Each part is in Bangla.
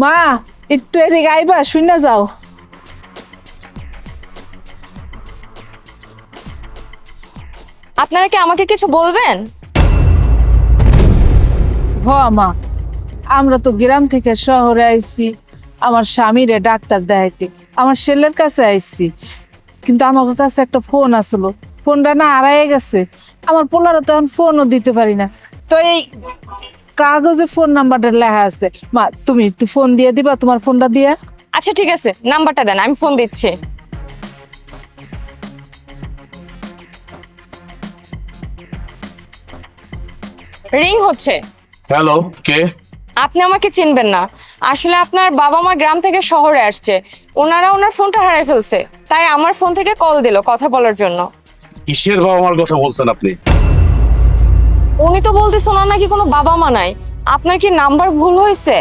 মা, একটু এদিকে আইবা, শুনে যাও। আপনারা কি আমাকে কিছু বলবেন? হ মা, আমরা তো গ্রাম থেকে শহরে আইছি আমার স্বামীরে ডাক্তার দেখাইতে। আমার ছেলের কাছে আইছি, কিন্তু আমার কাছে একটা ফোন আসলো, ফোনটা না হারাই গেছে। আমার পোলারও তখন ফোনও দিতে পারি না। তো এই কাগজে ফোন নাম্বারটা লেখা আছে। মা, তুমি একটু ফোন দিয়ে দিবা, তোমার ফোনটা দিয়ে। আচ্ছা ঠিক আছে, নাম্বারটা দেন, আমি ফোন দিচ্ছি। রিং হচ্ছে। হ্যালো, কে? আপনি আমাকে চিনবেন না, আসলে আপনার বাবা মা গ্রাম থেকে শহরে আসছে, ওনারা ওনার ফোনটা হারিয়ে ফেলছে, তাই আমার ফোন থেকে কল দিল কথা বলার জন্য। কিসের বাবা মার কথা বলছেন আপনি? উনি তো বলতেছে ওনার নাকি কোনো বাবা মা নাই। আপনার কি নাম্বার ভুল হয়েছে?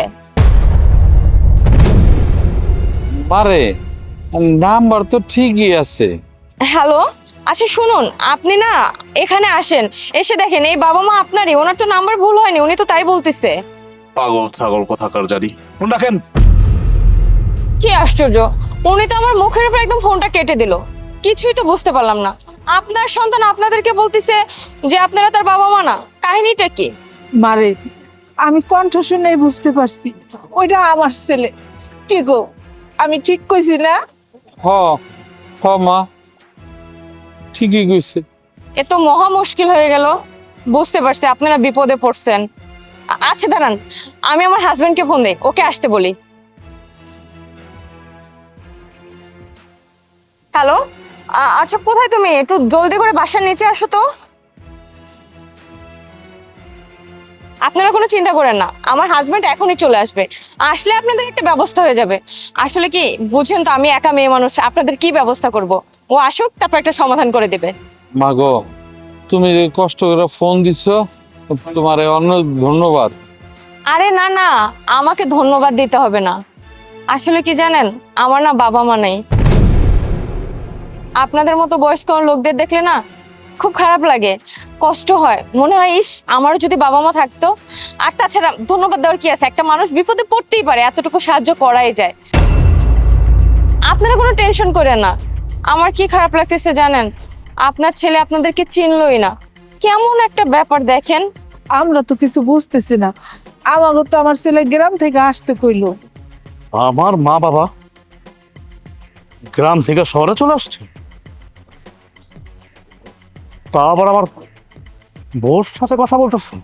পারে, নাম্বার তো ঠিকই আছে। হ্যালো, আচ্ছা শুনুন, আপনি না এখানে আসেন, এসে দেখেন এই বাবা মা আপনারই, ওনার তো নাম্বার ভুল হয়নি, উনি তো তাই বলতেছে। পাগল ছাগল কোথাকার জানি। ফোন রাখেন। কি আশ্চর্য, উনি তো আমার মুখের উপর একদম ফোনটা কেটে দিল। কিছুই তো বুঝতে পারলাম না, আপনার সন্তান আপনাদেরকে বলতেছে যে আপনারা তার বাবা মা না, কাহিনীটা কি? মারে, আমি কণ্ঠ শুনেই বুঝতে পারছি ওইটা আমার ছেলে। কি গো, আমি ঠিক কইছি না? হ হ মা, ঠিকই কইছে। এ তো মহা মুশকিল হয়ে গেল। বুঝতে পারছি আপনারা বিপদে পড়ছেন। আচ্ছা দাঁড়ান, আমি আমার হাজবেন্ডকে ফোন দেই, ওকে আসতে বলি। হ্যালো, আচ্ছা কোথায় তুমি? একটু জলদি করে বাসার নিচে আসো তো। আপনারা কোনো চিন্তা করেন না, আমার হাজবেন্ড এখনই চলে আসবে। আসলে আপনাদের একটা ব্যবস্থা হয়ে যাবে। আসলে কি বুঝেন তো, আমি একা মেয়ে মানুষ, আপনাদের কি ব্যবস্থা করব? ও আসুক, তারপর একটা সমাধান করে দেবে। মা গো, তুমি যে কষ্ট করে ফোন দিছ, তোমার অনেক ধন্যবাদ। আরে না না, আমাকে ধন্যবাদ দিতে হবে না। আসলে কি জানেন, আমার না বাবা মা নেই। আপনাদের মতো বয়স্ক লোকদের দেখলে না খুব খারাপ লাগে, কষ্ট হয়, মনে হয় ইস আমারও যদি বাবা মা থাকতো। আর তাছাড়া ধন্যবাদ দেওয়ার কি আছে, একটা মানুষ বিপদে পড়তেই পারে, এতটুকু সাহায্য করাই যায়। আপনারা কোনো টেনশন করেন না। আমার কি খারাপ লাগতেছে জানেন, আপনার ছেলে আপনাদেরকে চিনলই না, কেমন একটা ব্যাপার দেখেন। আমরা তো কিছু বুঝতেছি না। আমাকে তো আমার ছেলে গ্রাম থেকে আসতে কইলো। আমার মা বাবা গ্রাম থেকে শহরে চলে আসছে, তা আবার আমার বউর সাথে কথা বলতেছে।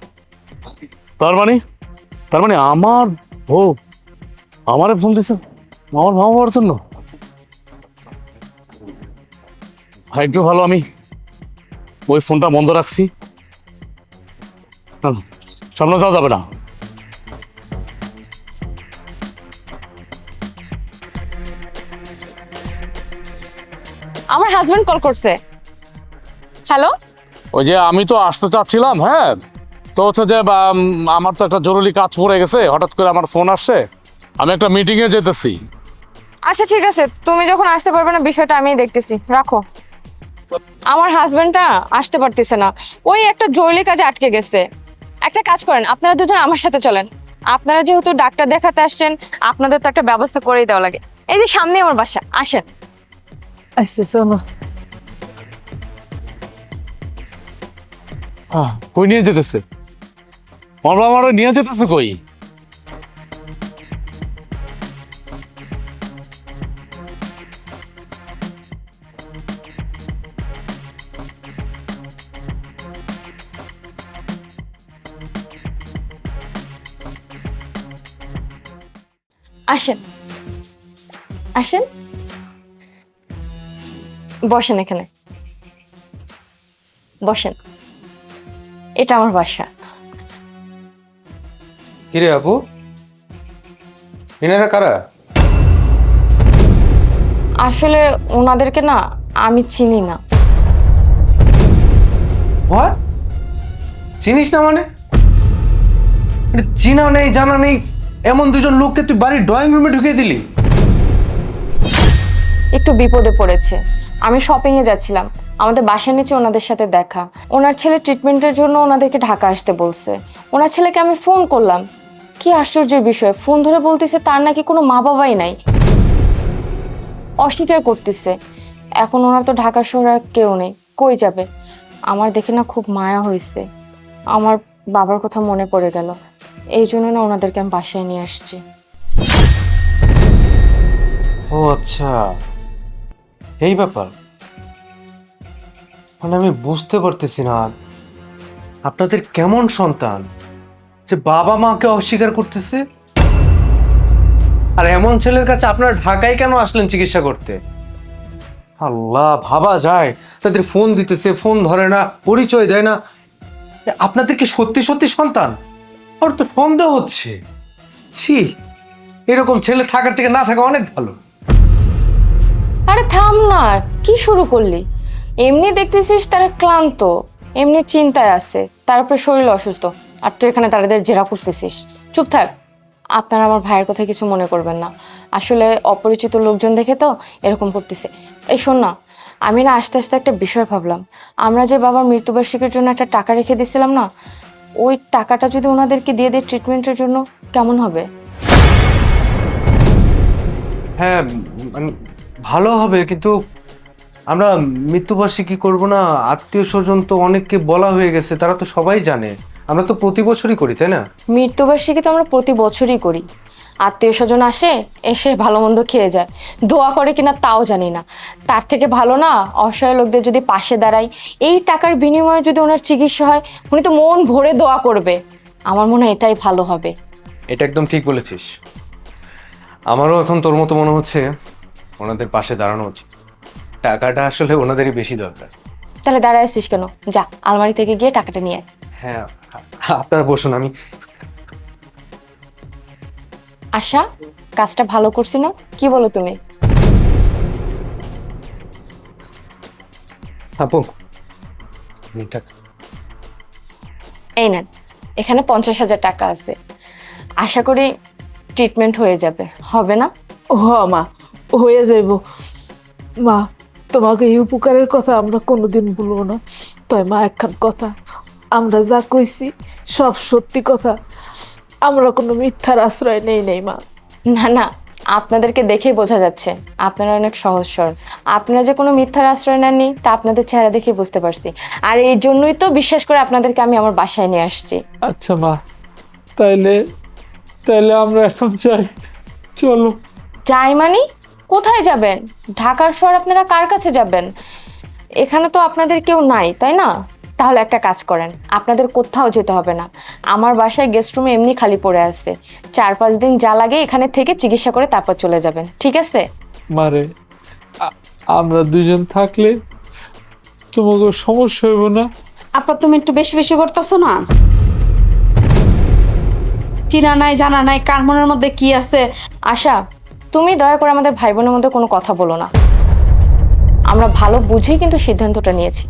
তার মানে আমার বউ আমারে ফোন দিছে আমার মা বাবার জন্য। ভাগ্য ভালো আমি ওই ফোনটা বন্ধ রাখছি। না, সামনে যাওয়া যাবে না। আমার হাজবেন্ড কল করছে। হ্যালো, ওই যে আমি তো আসতে চাচ্ছিলাম, হ্যাঁ, তো হচ্ছে যে আমার তো একটা জরুরি কাজ পড়ে গেছে, হঠাৎ করে আমার ফোন আসছে, আমি একটা মিটিংয়ে যেতেছি। আচ্ছা ঠিক আছে, তুমি যখন আসতে পারবে না বিষয়টা আমি দেখতেছি, রাখো। আমার হাজবেন্ডটা আসতে পারতেছে না, ওই একটা জরুরি কাজে আটকে গেছে। একটা কাজ করেন, আপনারা দুজন আমার সাথে চলেন। আপনারা যেহেতু ডাক্তার দেখাতে আসছেন, আপনাদের তো একটা ব্যবস্থা করেই দেওয়া লাগে। এই যে সামনে আমার বাসা, আসেন। আচ্ছা চলো। হ্যাঁ, কই নিয়ে যেতেছে? আমার নিয়ে যেতেছে কই? আসেন আসেন, বসেন এখানে, বসেন। এটা আমার বাসা। কিরে আপু, এনারা কারা? আসলে ওনাদেরকে না আমি চিনি না। হোয়াট? চিনিস না মানে? চিনা নেই জানা নেই এমন দুজন লোককে তুই বাড়ির ড্রয়িং রুমে ঢুকিয়ে দিলি? একটু বিপদে পড়েছে, আমি শপিং এ যাচ্ছিলাম, আমাদের বাসার নিচে ওনাদের সাথে দেখা। ওনার ছেলে ট্রিটমেন্টের জন্য ওনাদেরকে ঢাকা আসতে বলছে। ওনার ছেলেকে আমি ফোন করলাম, কি আশ্চর্যের বিষয়, ফোন ধরে বলতেছে তার নাকি কোনো মা বাবাই নাই, অস্বীকার করতেছে। এখন ওনার তো ঢাকা শহরে আর কেউ নেই, কই যাবে? আমার দেখে না খুব মায়া হয়েছে, আমার বাবার কথা মনে পড়ে গেল, এই জন্য না ওনাদেরকে আমি বাসায় নিয়ে আসছি। ও আচ্ছা, এই ব্যাপার। মানে আমি বুঝতে পারতেছি না আপনাদের কেমন সন্তান যে বাবা মাকে অস্বীকার করতেছে। আর এমন ছেলের কাছে আপনারা ঢাকায় কেন আসলেন চিকিৎসা করতে? আল্লাহ, ভাবা যায় তাদের ফোন দিতেছে, ফোন ধরে না, পরিচয় দেয় না। আপনাদের কি সত্যি সত্যি সন্তান? আর তো সন্দেহ হচ্ছে। ছি, এরকম ছেলে থাকার থেকে না থাকা অনেক ভালো। আরে থাম না, কি শুরু করলি? এমনি দেখতেছিস তারা ক্লান্ত, এমনি চিন্তায় আছে, তারপরে শরীর অসুস্থ, আর তুই এখানে তাদের জেরা করতেছিস। চুপ থাক। আপনারা আমার ভাইয়ের কথা কিছু মনে করবেন না, আসলে অপরিচিত লোকজন দেখে তো এরকম করতেছে। এই শোন না, আমি না আস্তে আস্তে একটা বিষয় ভাবলাম, আমরা যে বাবার মৃত্যুবার্ষিকীর জন্য একটা টাকা রেখে দিয়েছিলাম না, ওই টাকাটা যদি ওনাদেরকে দিয়ে দিই ট্রিটমেন্টের জন্য, কেমন হবে? হ্যাঁ, মানে ভালো হবে, কিন্তু আমরা মৃত্যুবার্ষিকী করব না? আত্মীয় স্বজন তো অনেককে বলা হয়ে গেছে, তারা তো সবাই জানে। আমরা তো প্রতি বছরই করি, তাই না? মৃত্যুবার্ষিকী তো আমরা প্রতি বছরই করি, আত্মীয় স্বজন আসে, এসে ভালো মন্দ খেয়ে যায়, দোয়া করে কিনা তাও জানি না। তার থেকে ভালো না অসহায় লোকদের যদি পাশে দাঁড়াই, এই টাকার বিনিময়ে যদি ওনার চিকিৎসা হয়, উনি তো মন ভরে দোয়া করবে। আমার মনে হয় এটাই ভালো হবে। এটা একদম ঠিক বলেছিস। আমারও এখন তোর মতো মনে হচ্ছে ওনাদের পাশে দাঁড়ানো উচিত। টাকাটা আসলে ওনাদেরই বেশি দরকার। তাহলে দাঁড়ায় আসছিস কেন? যা, আলমারি থেকে গিয়ে টাকাটা নিয়ে আয়। হ্যাঁ, আপনারা বসুন, আমি আশা, কাজটা ভালো করছি না? কি বলো তুমি? আপু, এই নেন, এখানে 50,000 টাকা আছে, আশা করি ট্রিটমেন্ট হয়ে যাবে, হবে না? হ মা, হয়ে যাইব। মা, তোমাকে এই উপকারের কথা আমরা কোনোদিন ভুলবো না। তাই মা, একখান কথা, আমরা যা কইছি সব সত্যি কথা, আমরা কোনো মিথ্যার আশ্রয় নেই নেই মা। না না, আপনাদেরকে দেখেই বোঝা যাচ্ছে আপনারা অনেক সহজ সরল। আপনারা যে কোনো মিথ্যার আশ্রয় নেননি তা আপনাদের চেহারা দেখেই বুঝতে পারছি, আর এই জন্যই তো বিশ্বাস করে আপনাদেরকে আমি আমার বাসায় নিয়ে আসছি। আচ্ছা মা, তাইলে তাইলে আমরা এখন যাই, চলো। যাই মানে? কোথায় যাবেন? ঢাকার শহর আপনারা কার কাছে যাবেন? এখানে তো আপনাদের কেউ নাই, তাই না? তাহলে একটা কাজ করেন, আপনাদের কোথাও যেতে হবে না, আমার বাসায় গেস্ট রুমে এমনি খালি পড়ে আছে, 4-5 দিন যা লাগে এখানে থেকে চিকিৎসা করে তারপর চলে যাবেন, ঠিক আছে? মারে, আমরা দুজন থাকলে তোমাকে সমস্যা হইব না? আপা, তুমি একটু বেশি বেশি করতেছো না? চিনা নাই, জানা নাই কার মনের মধ্যে কি আছে। আশা, তুমি দয়া করে আমাদের ভাই বোনের মধ্যে কোনো কথা বলো না, আমরা ভালো বুঝেই কিন্তু সিদ্ধান্তটা নিয়েছি,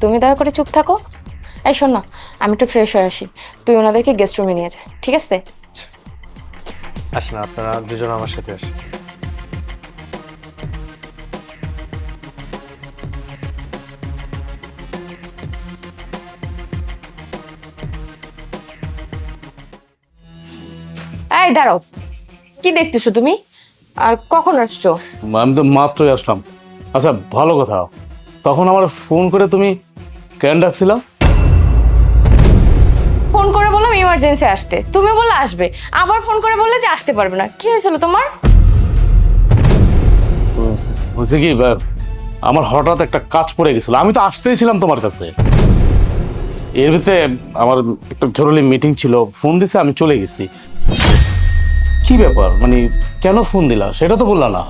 তুমি দয়া করে চুপ থাকো। এই শোন না, আমি একটু ফ্রেশ হয়ে আসি, তুই ওনাদেরকে গেস্ট রুমে নিয়ে যা, ঠিক আছে? আসেন, আপনারা দুজন আমার সাথে আসেন। এই দাঁড়াও, কি দেখতেছো তুমি? আর কখন আসছো? আমি তো মাত্রই আসলাম। আচ্ছা, ভালো কথা, তখন আমার ফোন করে তুমি কেন ডাকছিলাম? ফোন করে বললাম ইমার্জেন্সি আসতে, তুমি বললে আসবে, আবার ফোন করে বললে যে আসতে পারবে না। কি হয়েছিল তোমার? হয়েছে কি, আমার হঠাৎ একটা কাজ পড়ে গেছিল, আমি তো আসতেই ছিলাম তোমার কাছে, এর ভিতরে আমার একটা জরুরি মিটিং ছিল, ফোন দিছে, আমি চলে গেছি। কি ব্যাপার, মানে কেন ফোন দিলা সেটা তো বললা না।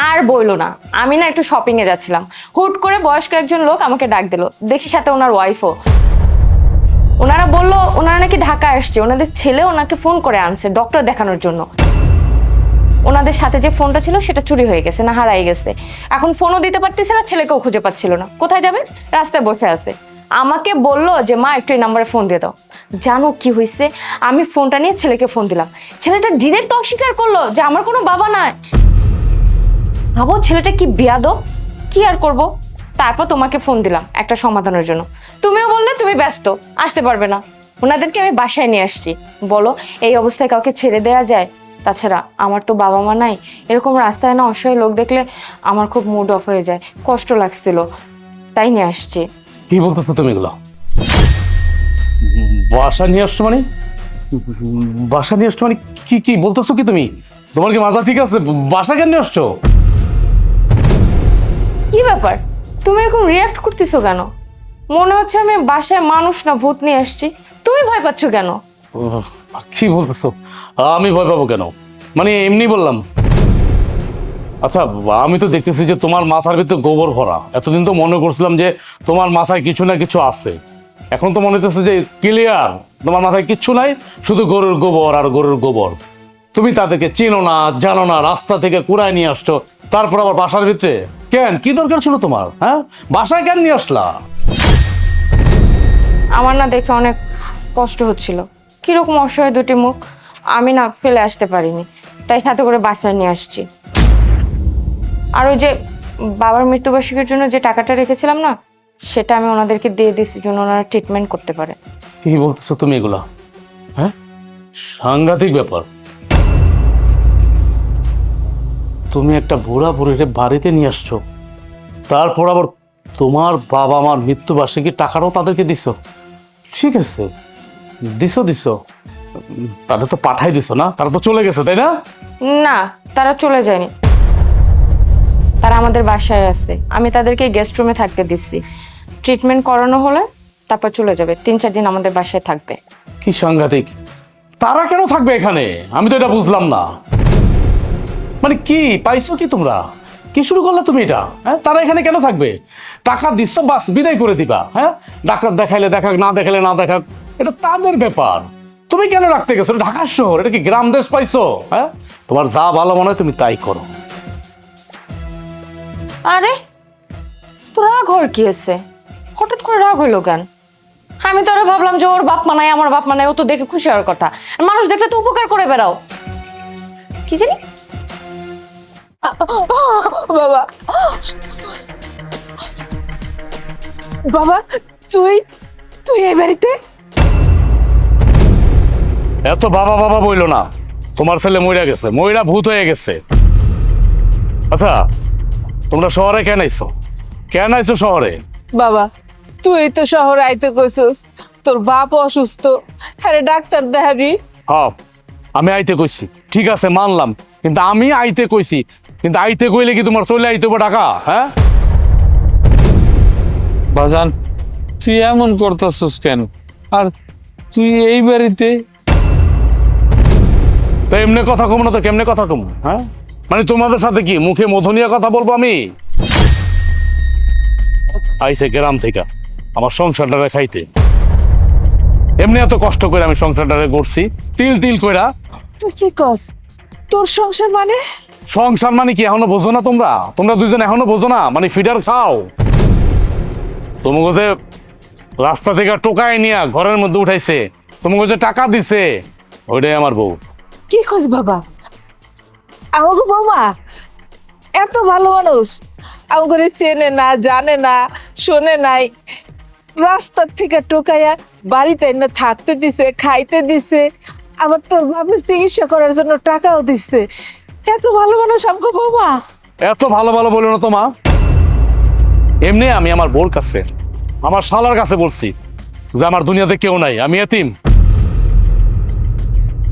আর বইলো না, আমি না একটু শপিং এ যাচ্ছিলাম, হুট করে বয়স্ক একজন লোক আমাকে ডাক দিল, দেখি সাথে ওনার ওয়াইফও। ওনারা বললো ওনারা নাকি ঢাকা আসছে, ওনাদের ছেলে ওনাকে ফোন করে আনছে ডক্টর দেখানোর জন্য। ওনাদের সাথে যে ফোনটা ছিল সেটা চুরি হয়ে গেছে, না হারাই গেছে, এখন ফোনও দিতে পারতেছে না, ছেলেকেও খুঁজে পাচ্ছিল না, কোথায় যাবে? রাস্তায় বসে আছে। আমাকে বললো যে মা একটু এই নাম্বারে ফোন দিয়ে দাও। জানো কি হয়েছে? আমি ফোনটা নিয়ে ছেলেকে ফোন দিলাম, ছেলেটা ডিরেক্ট অস্বীকার করলো যে আমার কোনো বাবা নাই। ভাবো ছেলেটা কি বেয়াদব, কি আর করব। তারপর তোমাকে ফোন দিলাম একটা সমাধানের জন্য, তুমিও বললে তুমি ব্যস্ত, আসতে পারবে না। ওনাদেরকে আমি বাসায় নিয়ে আসছি। বলো, এই অবস্থায় কাউকে ছেড়ে দেয়া যায়? তাছাড়া আমার তো বাবা মা নাই, এরকম রাস্তায় না অসহায় লোক দেখলে আমার খুব মুড অফ হয়ে যায়, কষ্ট লাগছিল, তাই নিয়ে আসছি। কি বলতেছো তুমি এগুলো? বাসা নিয়ে আসছো মানে? বাসা নিয়ে আসছো মানে কি কি বলতেছো কি তুমি? তোমার কি মাথা ঠিক আছে? বাসা কেন নিয়ে আসছো? কি ব্যাপার, তুমি এরকম রিয়াক্ট করতেছো কেন? মনে হচ্ছে আমি বাসায় মানুষ না ভূত নিয়ে আসছি। তুমি ভয় পাচ্ছ কেন? কি বলতেছো? আমি ভয় পাবো কেন? মানে এমনি বললাম। আচ্ছা, আমি তো দেখতেছি যে তোমার মাথার ভিতরে গোবর ভরা। এতদিন তো মনে করছিলাম যে তোমার মাথায় কিছু না কিছু আছে। এখন তো মনে হচ্ছে যে ক্লিয়ার তোমার মাথায় কিচ্ছু নাই, শুধু গরুর গোবর আর গরুর গোবর। তুমি তাদেরকে চেনো না, জানো না, রাস্তা থেকে কুড়ায় নিয়ে আসছো, তারপর আবার বাসার ভিতরে কেন? কি দরকার ছিল তোমার? হ্যাঁ, বাসায় কেন নিয়ে আসলা? আমার না দেখে অনেক কষ্ট হচ্ছিল, কিরকম অসহায় দুটি মুখ, আমি না ফেলে আসতে পারিনি, তাই সাথে করে বাসায় নিয়ে আসছি। আর ওই যে বাবার মৃত্যুবার্ষিকীর জন্য যে টাকাটা রেখেছিলাম না, সেটা আমি ওনাদেরকে দিয়ে দিয়েছি, জন্য ওনারা ট্রিটমেন্ট করতে পারে। কি বলতেছো তুমি এগুলা? হ্যাঁ, সাংঘাতিক ব্যাপার। তুমি একটা বুড়া বুড়িরে বাড়িতে নিয়ে আসছো, তারপর আবার তোমার বাবা মার মৃত্যুবার্ষিকীর টাকাটাও তাদেরকে দিছো। ঠিক আছে, দিছো দিছো, তাদের তো পাঠাই দিছো না? তারা তো চলে গেছে, তাই না? না, তারা চলে যায়নি, তারা আমাদের বাসায় আছে। আমি তাদেরকে গেস্ট রুমে থাকতে দিচ্ছি, ট্রিটমেন্ট করানো হলে তারপর চলে যাবে, 3-4 দিন আমাদের বাসায় থাকবে। কি সাংঘাতিক! তারা কেন থাকবে এখানে? আমি তো এটা বুঝলাম না। মানে কি পাইছো কি তোমরা? কি শুরু করলে তুমি এটা? হ্যাঁ, তারা এখানে কেন থাকবে? টাকা দিচ্ছ, বাস বিদায় করে দিবা। হ্যাঁ, ডাক্তার দেখাইলে দেখাক, না দেখাইলে না দেখাক, এটা তাদের ব্যাপার। তুমি কেন রাখতে গেছো? এটা ঢাকার শহর, এটা কি গ্রাম দেশ পাইছো? হ্যাঁ, তোমার যা ভালো মনে হয় তুমি তাই করো। আরে, তো রাগ হওয়ার কি আছে? হঠাৎ করে রাগ হইলো কেন? আমি তো আরো ভাবলাম যে ওর বাপ মা নাই, আমার বাপ মা নাই, ও তো দেখে খুশি হওয়ার কথা। আর মানুষ দেখলে তো উপকার করে বেড়াও। কি জানি, বাবা, বাবা, তুই তুই এই বাড়িতে? এত বাবা বাবা বইলো না, তোমার ছেলে মইরা গেছে, মইরা ভূত হয়ে গেছে। আচ্ছা, তোমরা শহরে কেন আইছো? কেন আইছো শহরে? বাবা, তুই তো শহরে আইতে কইছস, তোর বাপ অসুস্থ, হ্যাঁ ডাক্তার দেখাবি। হ্যাঁ, আমি আইতে কইছি, ঠিক আছে মানলাম, কিন্তু আমি আইতে কইছি, কিন্তু আইতে কইলে কি তোমার চলে আইতে হবে টাকা? হ্যাঁ, বাজান, তুই এমন করতেছস কেন? আর তুই এই বাড়িতে? তো এমনি কথা কম না তো কেমনে কথা কম? হ্যাঁ, মানে তোমাদের সাথে কি মুখে মধুনিয়া কথা বলবো আমি? আইছে গ্রাম থেকে আমার সংসারটারে খাইতে। এমনি এত কষ্ট করে আমি সংসারটারে করছি, তিল তিল কইরা। তুই কি কস? তোর সংসার মানে? সংসার মানে কি এখনো বোঝো না তোমরা? তোমরা দুইজন এখনো বোঝো না? মানে ফিডার খাও। তোমাকে যে রাস্তা থেকে টোকায় নিয়ে ঘরের মধ্যে উঠাইছে, তোমাকে যে টাকা দিছে, ওইটাই আমার বউ। কি কস বাবা? আমাকে বৌমা এত ভালো মানুষ, আমাকে চেনে না, জানে না, শোনে নাই, রাস্তার থেকে টোকাইয়া বাড়িতে এনে থাকতে দিছে, খাইতে দিছে, আবার তোর বাপের চিকিৎসা করার জন্য টাকাও দিচ্ছে। এত ভালো মানুষ আমাকে বৌমা। এত ভালো ভালো বলো না তোমা। এমনি আমি আমার বোর কাছে, আমার শালার কাছে বলছি যে আমার দুনিয়াতে কেউ নাই, আমি এতিম।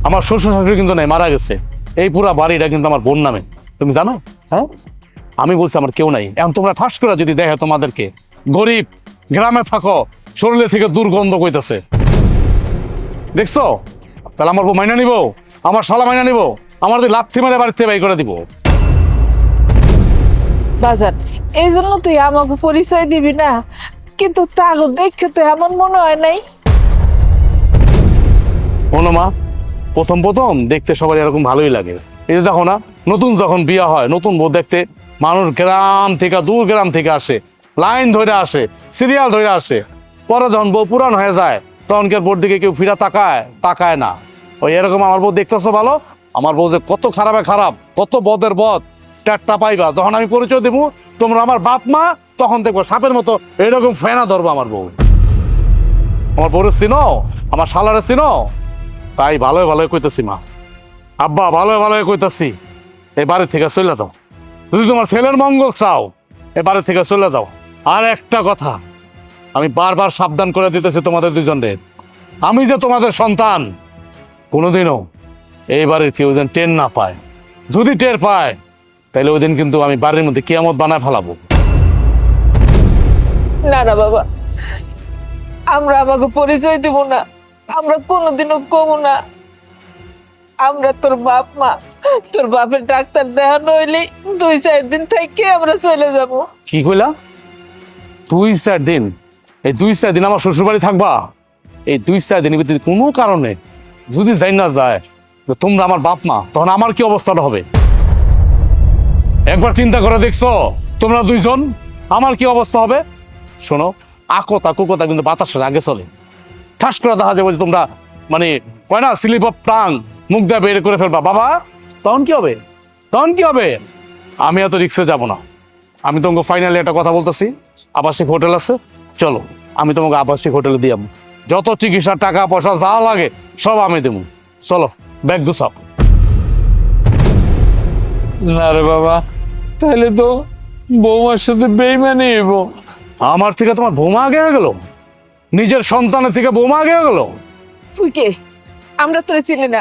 আমার শ্বশুর শাশুড়ি কিন্তু নাই, মারা গেছে। এই পুরা বাড়িটা কিন্তু আমার বোন নামে, তুমি জানো? হ্যাঁ, আমি বলছি আমার কেউ নাই। এখন তোমরা ঠাস করে যদি দেখো তোমাদেরকে, গরিব, গ্রামে থাকো, শরীরে থেকে দুর্গন্ধ কইতেছে, দেখছো? তাহলে আমার বউ মাইনা নিব? আমার শালা মাইনা নিব? আমার যদি লাথি মেরে বাড়িতে বাই করে দিব। বাজার, এই জন্য তুই আমাকে পরিচয় দিবি না, কিন্তু তা দেখে তো এমন মনে হয় নাই। শোনো মা, প্রথম প্রথম দেখতে সবার এরকম ভালোই লাগে। এই যে দেখো না, নতুন যখন বিয়ে হয়, নতুন বউ দেখতে মানুষ গ্রাম থেকে, দূর গ্রাম থেকে আসে, লাইন ধরে আসে, সিরিয়াল ধরে আসে। পরে যখন বউ পুরান হয়ে যায়, তখন কি বোর দিকে কেউ ফিরা তাকায়? তাকায় না। ওই এরকম আমার বউ দেখতেছো ভালো, আমার বউ যে কত খারাপে খারাপ, কত বদের বদ, ট্যাটটা পাইবা। যখন আমি পরিচয় দেবো তোমরা আমার বাপ মা, তখন দেখবো সাপের মতো এরকম ফেনা ধরবো আমার বউ। আমার বউরে চিনো, আমার শালারে চিনো, তাই ভালোই ভালোই কইতেছি মা। আব্বা ভালোই ভালোই কইতাছি, এই বাড়ি থেকে চলে যাও। যদি তোমার ছেলের মঙ্গল চাও, এই বাড়ি থেকে চলে যাও। আর একটা কথা, আমি বারবার সাবধান করে দিতেছি তোমাদের দুজনের, আমি যে তোমাদের সন্তান, কোনোদিনও এই বাড়ির কেউ যেন টের না পায়। যদি টের পায়, তাহলে ওই দিন কিন্তু আমি বাড়ির মধ্যে কিয়ামত বানায় ফেলাবো। না না বাবা, আমরা আমাকে পরিচয় দেব না, আমরা কোনোদিনও কমু না। আমরা তোর বাপ মা, তোর বাপের ডাক্তার দেখানো হইলে 2-4 দিন থেকে আমরা চলে যাব। কি কইলা? 2-4 দিন? এই 2-4 দিন আমার শ্বশুর বাড়ি থাকবা? এই 2-4 দিনের ভিতরে কোনো কারণে যদি যাই না যায় যে তোমরা আমার বাপ মা, তখন আমার কি অবস্থাটা হবে? একবার চিন্তা করে দেখছো তোমরা দুইজন আমার কি অবস্থা হবে? শোনো, আকতা কুকতা কিন্তু বাতাসের আগে চলে। ঠাস করে দেখা যাবে যে তোমরা মানে কয় না স্লিপ অফ টাং, মুখ দিয়ে বের করে ফেলবা। বাবা তখন কি হবে? তখন কি হবে? আমি এত রিক্সে যাব না। আমি তোমাকে ফাইনালি একটা কথা বলতেছি, আবাসিক হোটেল আছে, চলো আমি তোমাকে আবাসিক হোটেলে দিয়ে যাবো। যত চিকিৎসার টাকা পয়সা যা লাগে সব আমি দেবো। চলো ব্যাগ গুছাও। না রে বাবা, তাহলে তো বৌমার সাথে বেইমানি হইব। আমার থেকে তোমার বৌমা আগে হয়ে গেল? নিজের সন্তানের থেকে বৌমা আগে হয়ে গেল? তুই কে? আমরা তোরে চিনি না।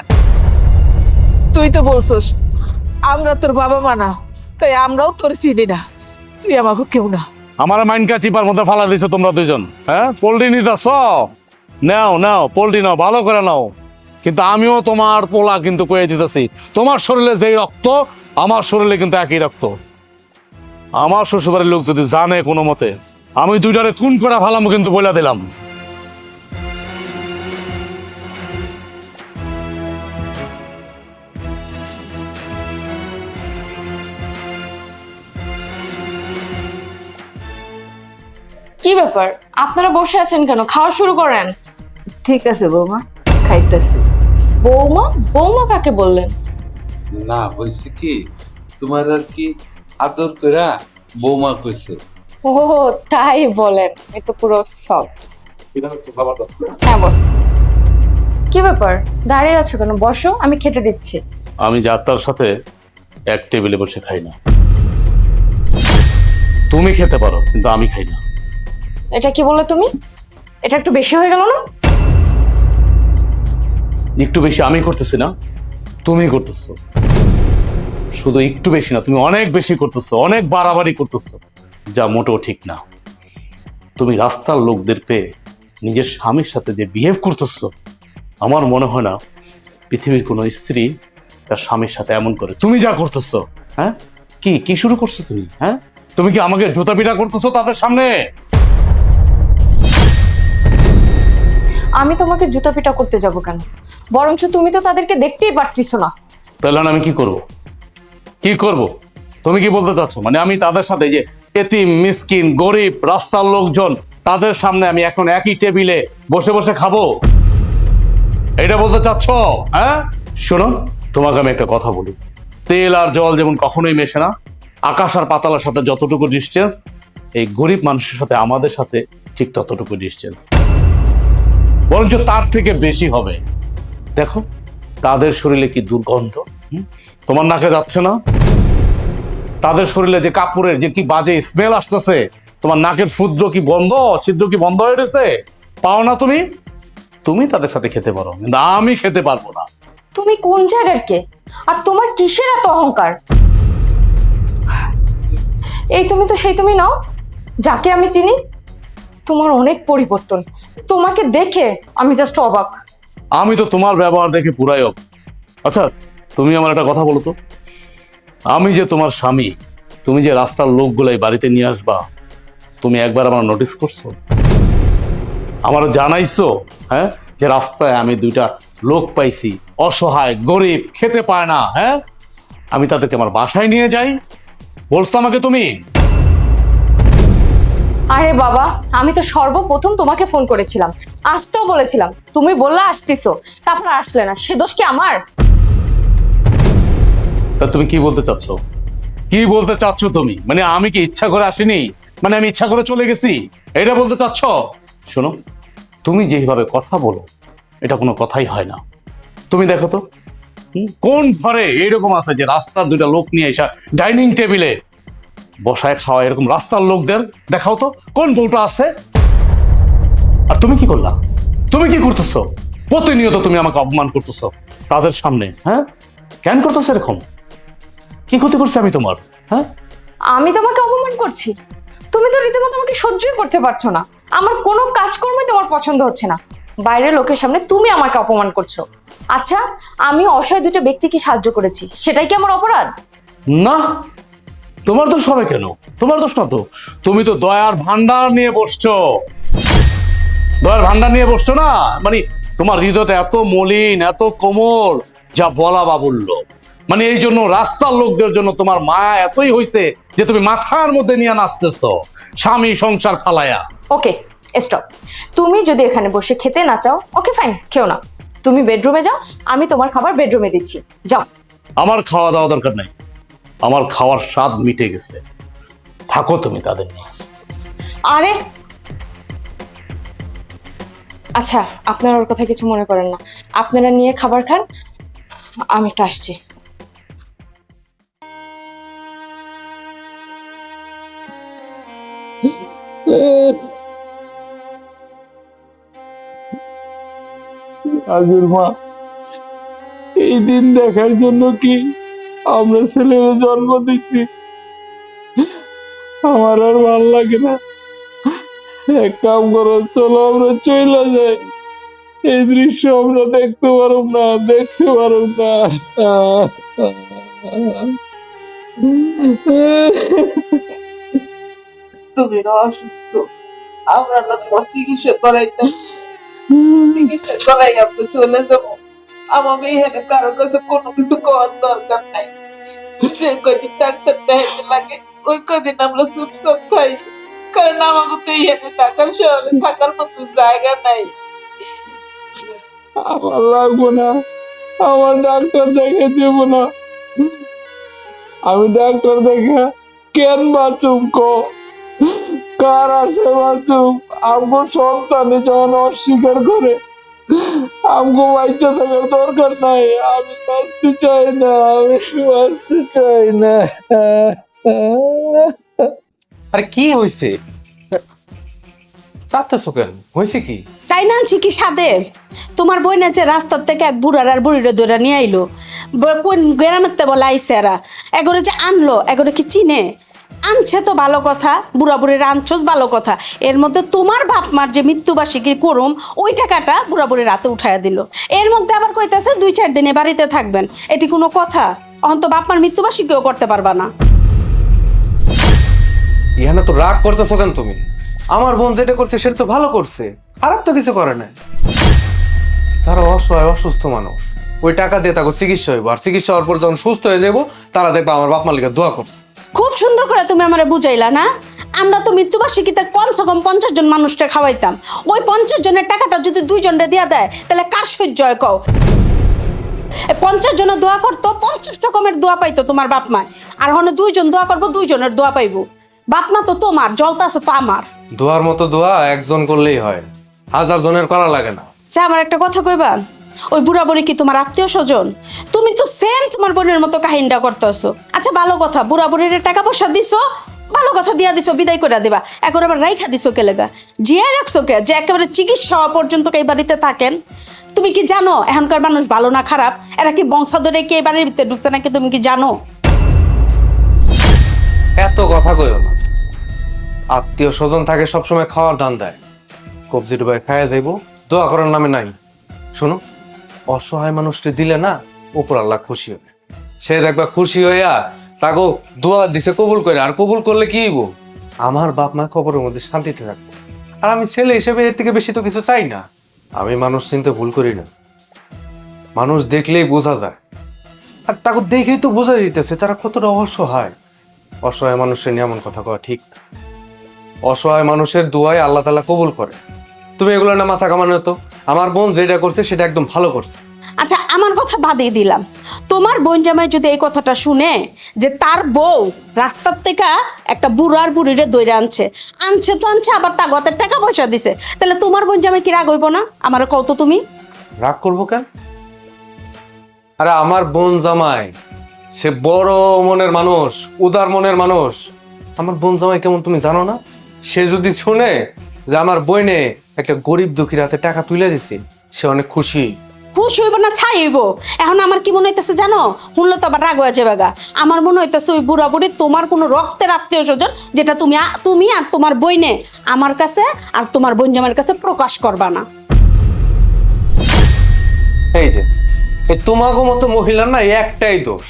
তুই তো বলছস আমরা তোর বাবা মা না, তাই আমরাও তোর চিনি না। তুই আমাকে কেউ না। আমার মাইনকা চিপার মধ্যে ফালা দিছো তোমরা দুইজন। হ্যাঁ, পোল্ট্রি নিতেছ? নাও নাও, পোল্ট্রি নাও, ভালো করে নাও। কিন্তু আমিও তোমার পোলা কিন্তু কয়ে দিতেছি, তোমার শরীরে যেই রক্ত আমার শরীরে কিন্তু একই রক্ত। আমার শ্বশুরবাড়ির লোক যদি জানে কোনো মতে, আমি দুইটারে খুন করে ফেলাম কিন্তু বলে দিলাম। কি ব্যাপার, আপনারা বসে আছেন কেন? খাওয়া শুরু করেন। ঠিক আছে বৌমা, খাইতেছি। বৌমা? বৌমা কাকে বললেন? না হয়েছে কি, তোমার আর কি আদর করা বৌমা কইছে। ও তাই বলেন, এ তো পুরো সব। হ্যাঁ বস। কি ব্যাপার, দাঁড়িয়ে আছো কেন? বসো, আমি খেতে দিচ্ছি। আমি যাত্রার সাথে এক টেবিলে বসে খাই না। তুমি খেতে পারো, কিন্তু আমি খাই না। এটা কি বললে তুমি? এটা একটু বেশি হয়ে গেল না? একটু বেশি আমি করতেছি না, তুমি করতেছো। শুধু একটু বেশি না, তুমি অনেক বেশি করতেছো, অনেক বাড়াবাড়ি করতেছো, যা মোটেও ঠিক না। তুমি রাস্তার লোকদের পেয়ে নিজের স্বামীর সাথে যে বিহেভ করতেছো, আমার মনে হয় না পৃথিবীর কোনো স্ত্রী তার স্বামীর সাথে এমন করে। তুমি যা করতেছো, হ্যাঁ, কি কি শুরু করছো তুমি? হ্যাঁ, তুমি কি আমাকে জুতা পিটা করতেছো তাদের সামনে? আমি তোমাকে জুতা পিটা করতে যাব কেন? বরঞ্চ তুমি তো তাদেরকে দেখতেই পারতিছো না। তাহলে আমি কি করব? কি করব? তুমি কি বলতে চাচ্ছ? মানে আমি তাদের সাথে যে এতিম মিসকিন গরিব রাস্তার লোকজন, তাদের সামনে আমি এখন একই টেবিলে বসে বসে খাবো, এটা বলতে চাচ্ছ? হ্যাঁ, শোনো, তোমাকে আমি একটা কথা বলি। তেল আর জল যেমন কখনোই মেশে না, আকাশ আর পাতালের সাথে যতটুকু ডিস্টেন্স, এই গরিব মানুষের সাথে আমাদের সাথে ঠিক ততটুকু ডিস্টেন্স, বরঞ্চ তার থেকে বেশি হবে। দেখো তাদের শরীরে কি দুর্গন্ধ, তোমার নাকে যাচ্ছে না? তাদের শরীরে যে কাপড়ের যে কি বাজে স্মেল আসতেছে, তোমার নাকের ক্ষুদ্র কি বন্ধ, ছিদ্র কি বন্ধ হয়ে গেছে? পাও না তুমি? তুমি তাদের সাথে খেতে পারো, কিন্তু আমি খেতে পারবো না। তুমি কোন জায়গার কে? আর তোমার কিসের এত অহংকার? এই তুমি তো সেই তুমি নাও যাকে আমি চিনি। তোমার অনেক পরিবর্তন, তোমাকে দেখে আমি জাস্ট অবাক। আমি তো তোমার ব্যবহার দেখে পুরাই অবাক। আচ্ছা তুমি আমার একটা কথা বলো তো, আমি যে তোমার স্বামী, তুমি যে রাস্তার লোকগুলাই বাড়িতে নিয়ে আসবা, তুমি একবার আমার নোটিস করছো? আমার জানাইছো? হ্যাঁ, যে রাস্তায় আমি দুইটা লোক পাইছি, অসহায় গরিব, খেতে পায় না, হ্যাঁ, আমি তাদেরকে আমার বাসায় নিয়ে যাই, বলছো আমাকে তুমি? আরে বাবা, আমি তো সর্বপ্রথম তোমাকে ফোন করেছিলাম, আসতেও বলেছিলাম, তুমি বললা আসতেছো, তারপর আসলে না, সে দোষ কি আমার? তা তুমি কি বলতে চাচ্ছ? কি বলতে চাচ্ছ তুমি? মানে আমি কি ইচ্ছা করে আসিনি? মানে আমি ইচ্ছা করে চলে গেছি, এটা বলতে চাচ্ছ? শোনো, তুমি যেভাবে কথা বলো এটা কোনো কথাই হয় না। তুমি দেখো তো কোন ঘরে এরকম আছে যে রাস্তার দুইটা লোক নিয়ে এসে ডাইনিং টেবিলে বসায় খাওয়া, এরকম রাস্তার লোকদের দেখাও তো কোন বউটা আছে। আর তুমি কি করলা? তুমি কি করতেছো? প্রতিনিয়ত তুমি আমাকে অপমান করতেছো তাদের সামনে। হ্যাঁ, কেন করতেছো এরকম? কি ক্ষতি করছে আমি তোমার? হ্যাঁ, আমি তোমাকে অপমান করছি? তুমি তো রীতিমতো আমাকে সহ্যই করতে পারছো না। আমার কোনো কাজকর্মই তোমার পছন্দ হচ্ছে না, বাইরের লোকের সামনে তুমি আমাকে অপমান করছো। আচ্ছা, আমি অসহায় দুটো ব্যক্তিকে সাহায্য করেছি, সেটাই কি আমার অপরাধ? না, তোমার দোষ হবে কেন? তোমার দোষ না তো। তুমি তো দয়ার ভান্ডার নিয়ে বসছো। দয়ার ভান্ডার নিয়ে বসছো না, মানে তোমার হৃদয়টা এত মলিন, এত কোমল, যা বলা বাহুল্য। মানে এই জন্য রাস্তার লোকদের জন্য তোমার মায়া এতই হইছে যে তুমি মাথার মধ্যে নিয়ে নাচতেছো স্বামী সংসার ফালায়া। ওকে, স্টপ। তুমি যদি এখানে বসে খেতে না চাও, ওকে ফাইন, খেও না। তুমি বেডরুমে যাও, আমি তোমার খাবার বেডরুমে দিচ্ছি, যাও। আমার খাওয়া দাওয়া দরকার নাই, আমার খাওয়ার স্বাদ মিটে গেছে। থাকো তুমি তাদের নিয়ে। আরে আচ্ছা, আপনারা ওর কথা কিছু মনে করেন না, আপনারা নিয়ে খাবার খান, আমি একটু আসছি। রাজুর মা, এই দিন দেখার জন্য কি আমরা ছেলের জন্ম দিছি? আমার আর ভাল লাগে না। এক কাম করো, চলো আমরা চলে যাই। এই দৃশ্য আমরা দেখতে পারব না, দেখতে পারব না। তুমি না অসুস্থ, আমরা না তোমার চিকিৎসা করাইতাম, চিকিৎসা করাই আমরা চলে যাবো। আমাকে এখানে কারো কাছে কোনো কিছু করার দরকার নাই। যে কদিন ডাক্তার দেখাইতে লাগে ওই কদিন আমরা চুপচাপ খাই, কারণ আমাকে তো এখানে ঢাকার শহরে থাকার মতো জায়গা নাই। আমার লাগবো না, আমার ডাক্তার দেখে দেবো না। আমি ডাক্তার দেখে কেন বাঁচুম কো? কার আসে বাঁচুম? আমগো সন্তানে যখন অস্বীকার করে, আমগো বাচ্চা থাকার দরকার নাই। আমি বাঁচতে চাই না, আমি বাঁচতে চাই না। আরে কি হয়েছে? কাঁদতেছো কেন? হয়েছে কি? তাই না আনছি কি সাথে? তোমার বই না যে রাস্তার থেকে এক বুড়ার আর বুড়িরে ধরে নিয়ে আইলো, কোন গ্রামের তে বলে আইসে এরা, এগোরে যে আনলো, এগোরে কি চিনে? আনছে তো ভালো কথা, বুড়া বুড়ির আনছোস ভালো কথা। এর মধ্যে তোমার বাপ মার যে মৃত্যুবার্ষিকী করুম ওই টাকাটা বুড়া বুড়ির রাতে উঠাইয়া দিল। এর মধ্যে আবার কইতাছে 2-4 দিনে বাড়িতে থাকবেন। এটি কোনো কথা? অন্ত বাপ মার মৃত্যুবার্ষিকীও করতে পারবা না। ইহানা তো রাগ করতেছো কেন তুমি? আমার বোন যেটা করছে সেটা তো ভালো করছে, খারাপ তো কিছু করে নাই। তারা অসহায় অসুস্থ মানুষ, ওই টাকা দিয়ে তাকে চিকিৎসা হইব, আর চিকিৎসা হওয়ার পর যখন সুস্থ হয়ে যাবো তারা দেখবে আমার বাপ মালিকের দোয়া করছে। খুব সুন্দর করে তুমি আমারে বুঝাইলা না? আমরা তো মৃত্যুবার্ষিকীতে কমসে কম 50 জন মানুষকে খাওয়াইতাম। ওই 50 জনের টাকাটা যদি 2 জনরে দিয়া দেয় তাহলে কার সহ্য হয় কও? 50 জনের দোয়া করতো, 50 রকমের দোয়া পাইতো তোমার বাপ মা। আর হনে 2 জন দোয়া করবো, 2 জনের দোয়া পাইবো। বাপ মা তো তোমার, জলতা আছে তো আমার। দোয়ার মতো দোয়া একজন করলেই হয়, 1000 জনের করা লাগে না। আচ্ছা, আমার একটা কথা কইবা, ওই বুড়া বুড়ি কি তোমার আত্মীয় স্বজন? তুমি তো সেম তোমার বোনের মতো কাহিনীটা করতেছো। আচ্ছা ভালো কথা, বুড়া বুড়ির টাকা পয়সা দিছো, ভালো কথা দিয়া দিছো, বিদায় করে দিবা। এখন আবার রাইখা দিছো কে লেগা? জিয়া রাখছো কে যে একেবারে চিকিৎসা হওয়া পর্যন্ত এই বাড়িতে থাকেন? তুমি কি জানো এখনকার মানুষ ভালো না খারাপ? এরা কি বংশধরে কে এই বাড়ির ভিতরে ঢুকছে নাকি তুমি কি জানো? এত কথা কইও না। আত্মীয় স্বজন থাকে সবসময় খাওয়ার দান দেয়, কবজি ডুবাই খায়া যাইবো, দোয়া করার নামে নাই। শোনো, অসহায় মানুষকে দিলে না উপর আল্লাহ খুশি হবে। সে দেখবা খুশি হইয়া তাগো দোয়া দিছে কবুল করে, আর কবুল করলে কি হইব? আমার বাপ মা কবরের মধ্যে শান্তিতে থাকবো। আর আমি ছেলে হিসেবে এর থেকে বেশি তো কিছু চাই না। আমি মানুষ চিনতে ভুল করি না, মানুষ দেখলেই বোঝা যায়। আর তাকে দেখেই তো বোঝা যেতেছে তারা কতটা অসহায়। অসহায় মানুষের নিয়ে এমন কথা কওয়া ঠিক না। অসহায় মানুষের দোয়াই আল্লাহ তাআলা কবুল করে। তুমি এগুলো না মাথা কামানো তো। আমার বোন যেটা করছে সেটা একদম ভালো করছে। আচ্ছা আমার কথা বাদই দিলাম, তোমার বোন জামাই যদি এই কথাটা শুনে যে তার বউ রাস্তার থেকে একটা বুড়ার বুড়িরে দইরে আনছে তো আনছে, আবার তাগতের টাকা পয়সা দিছে, তাহলে তোমার বোন জামাই কি রাগ হইব না? আমার কত তুমি রাগ করবো কেন? আরে আমার বোন জামাই সে বড় মনের মানুষ, উদার মনের মানুষ। আমার বোন জামাই কেমন তুমি জানো না? সে যদি শুনে যে আমার বইনে একটা গরিব দুঃখীর হাতে টাকা তুলে দিছে, সে অনেক খুশি। খুশি হইব না ছাই হইব? এখন আমার কি মনে হইতেছে জানো, শুনলো তো আবার রাগ হয়ে যাবে গা। আমার মনে হইতেছে ওই বুড়া বুড়ি তোমার কোনো রক্তের আত্মীয় স্বজন, যেটা তুমি আর তোমার বইনে আমার কাছে আর তোমার বোন জামাইয়ের কাছে প্রকাশ করবা না। এই যে এই তোমাগো মতো মহিলার না একটাই দোষ,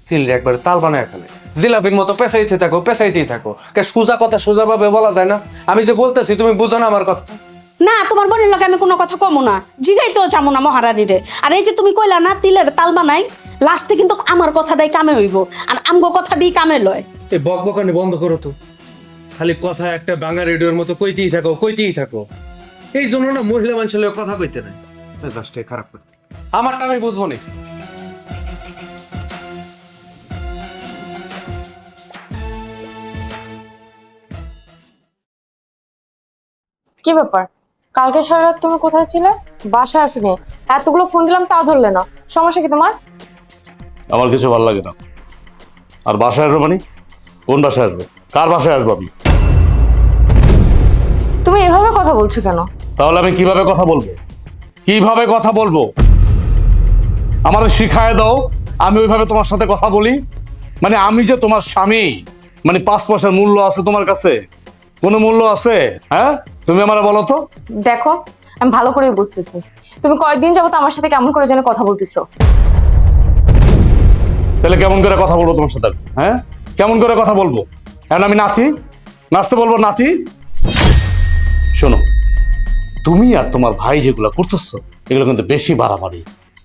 চিল্লে একবারে তাল বানায় ফেলে, জিলাপির মতো পেঁচাইতেই থাকো। সোজা কথা সোজা ভাবে বলা যায় না? আমি যে বলতেছি তুমি বুঝো না আমার কথা? না, তোমার বোনের লগে আমি কোনো কথা কমো না, জিগাইতেও চামো না মহারানীরে। আর এই যে তুমি কইলা না তিলের তাল বানাই, লাস্টে কিন্তু আমার কথাটাই কামে হইব, আর আমগো কথাটাই কামে লয়। এই বকবকানি বন্ধ করো তো, খালি কথা একটা বাংলা রেডিওর মতো কইতেই থাকো। এই জন্য না মহিলা মানুষের লগে কথা কইতে নাই, মেজাজটাই খারাপ করতে। আমারটা আমি বুঝবো না। কি ব্যাপার, কালকে সারা রাত তুমি কোথায় ছিলে? বাসায় আসোনি, এতগুলো ফোন দিলাম তাও ধরলে না, সমস্যা কি তোমার? আমার কিছু ভালো লাগে না। আর বাসায় আসবো মানে? কোন বাসায় আসবো? কার বাসায় আসবো আমি? তুমি এভাবে কথা বলছো কেন? তাহলে আমি কিভাবে কথা বলবো? আমার শিখায় দাও, আমি ওইভাবে তোমার সাথে কথা বলি? মানে আমি যে তোমার স্বামী, মানে 5 পয়সার মূল্য আছে তোমার কাছে? কোনো মূল্য আছে? হ্যাঁ, তুমি আমারে বলো তো। দেখো, আমি ভালো করেই বুঝতেছি তুমি কয়েকদিন যাবত আমার সাথে কেমন করে যেন কথা বলতেছো। তাহলে কেমন করে কথা বলবো তোমার সাথে? হ্যাঁ, কেমন করে কথা বলবো? এখন আমি নাচতে বলবো নাচি? শোনো, তুমি আর তোমার ভাই যেগুলো করতেছো এগুলো কিন্তু বেশি বাড়াবাড়ি।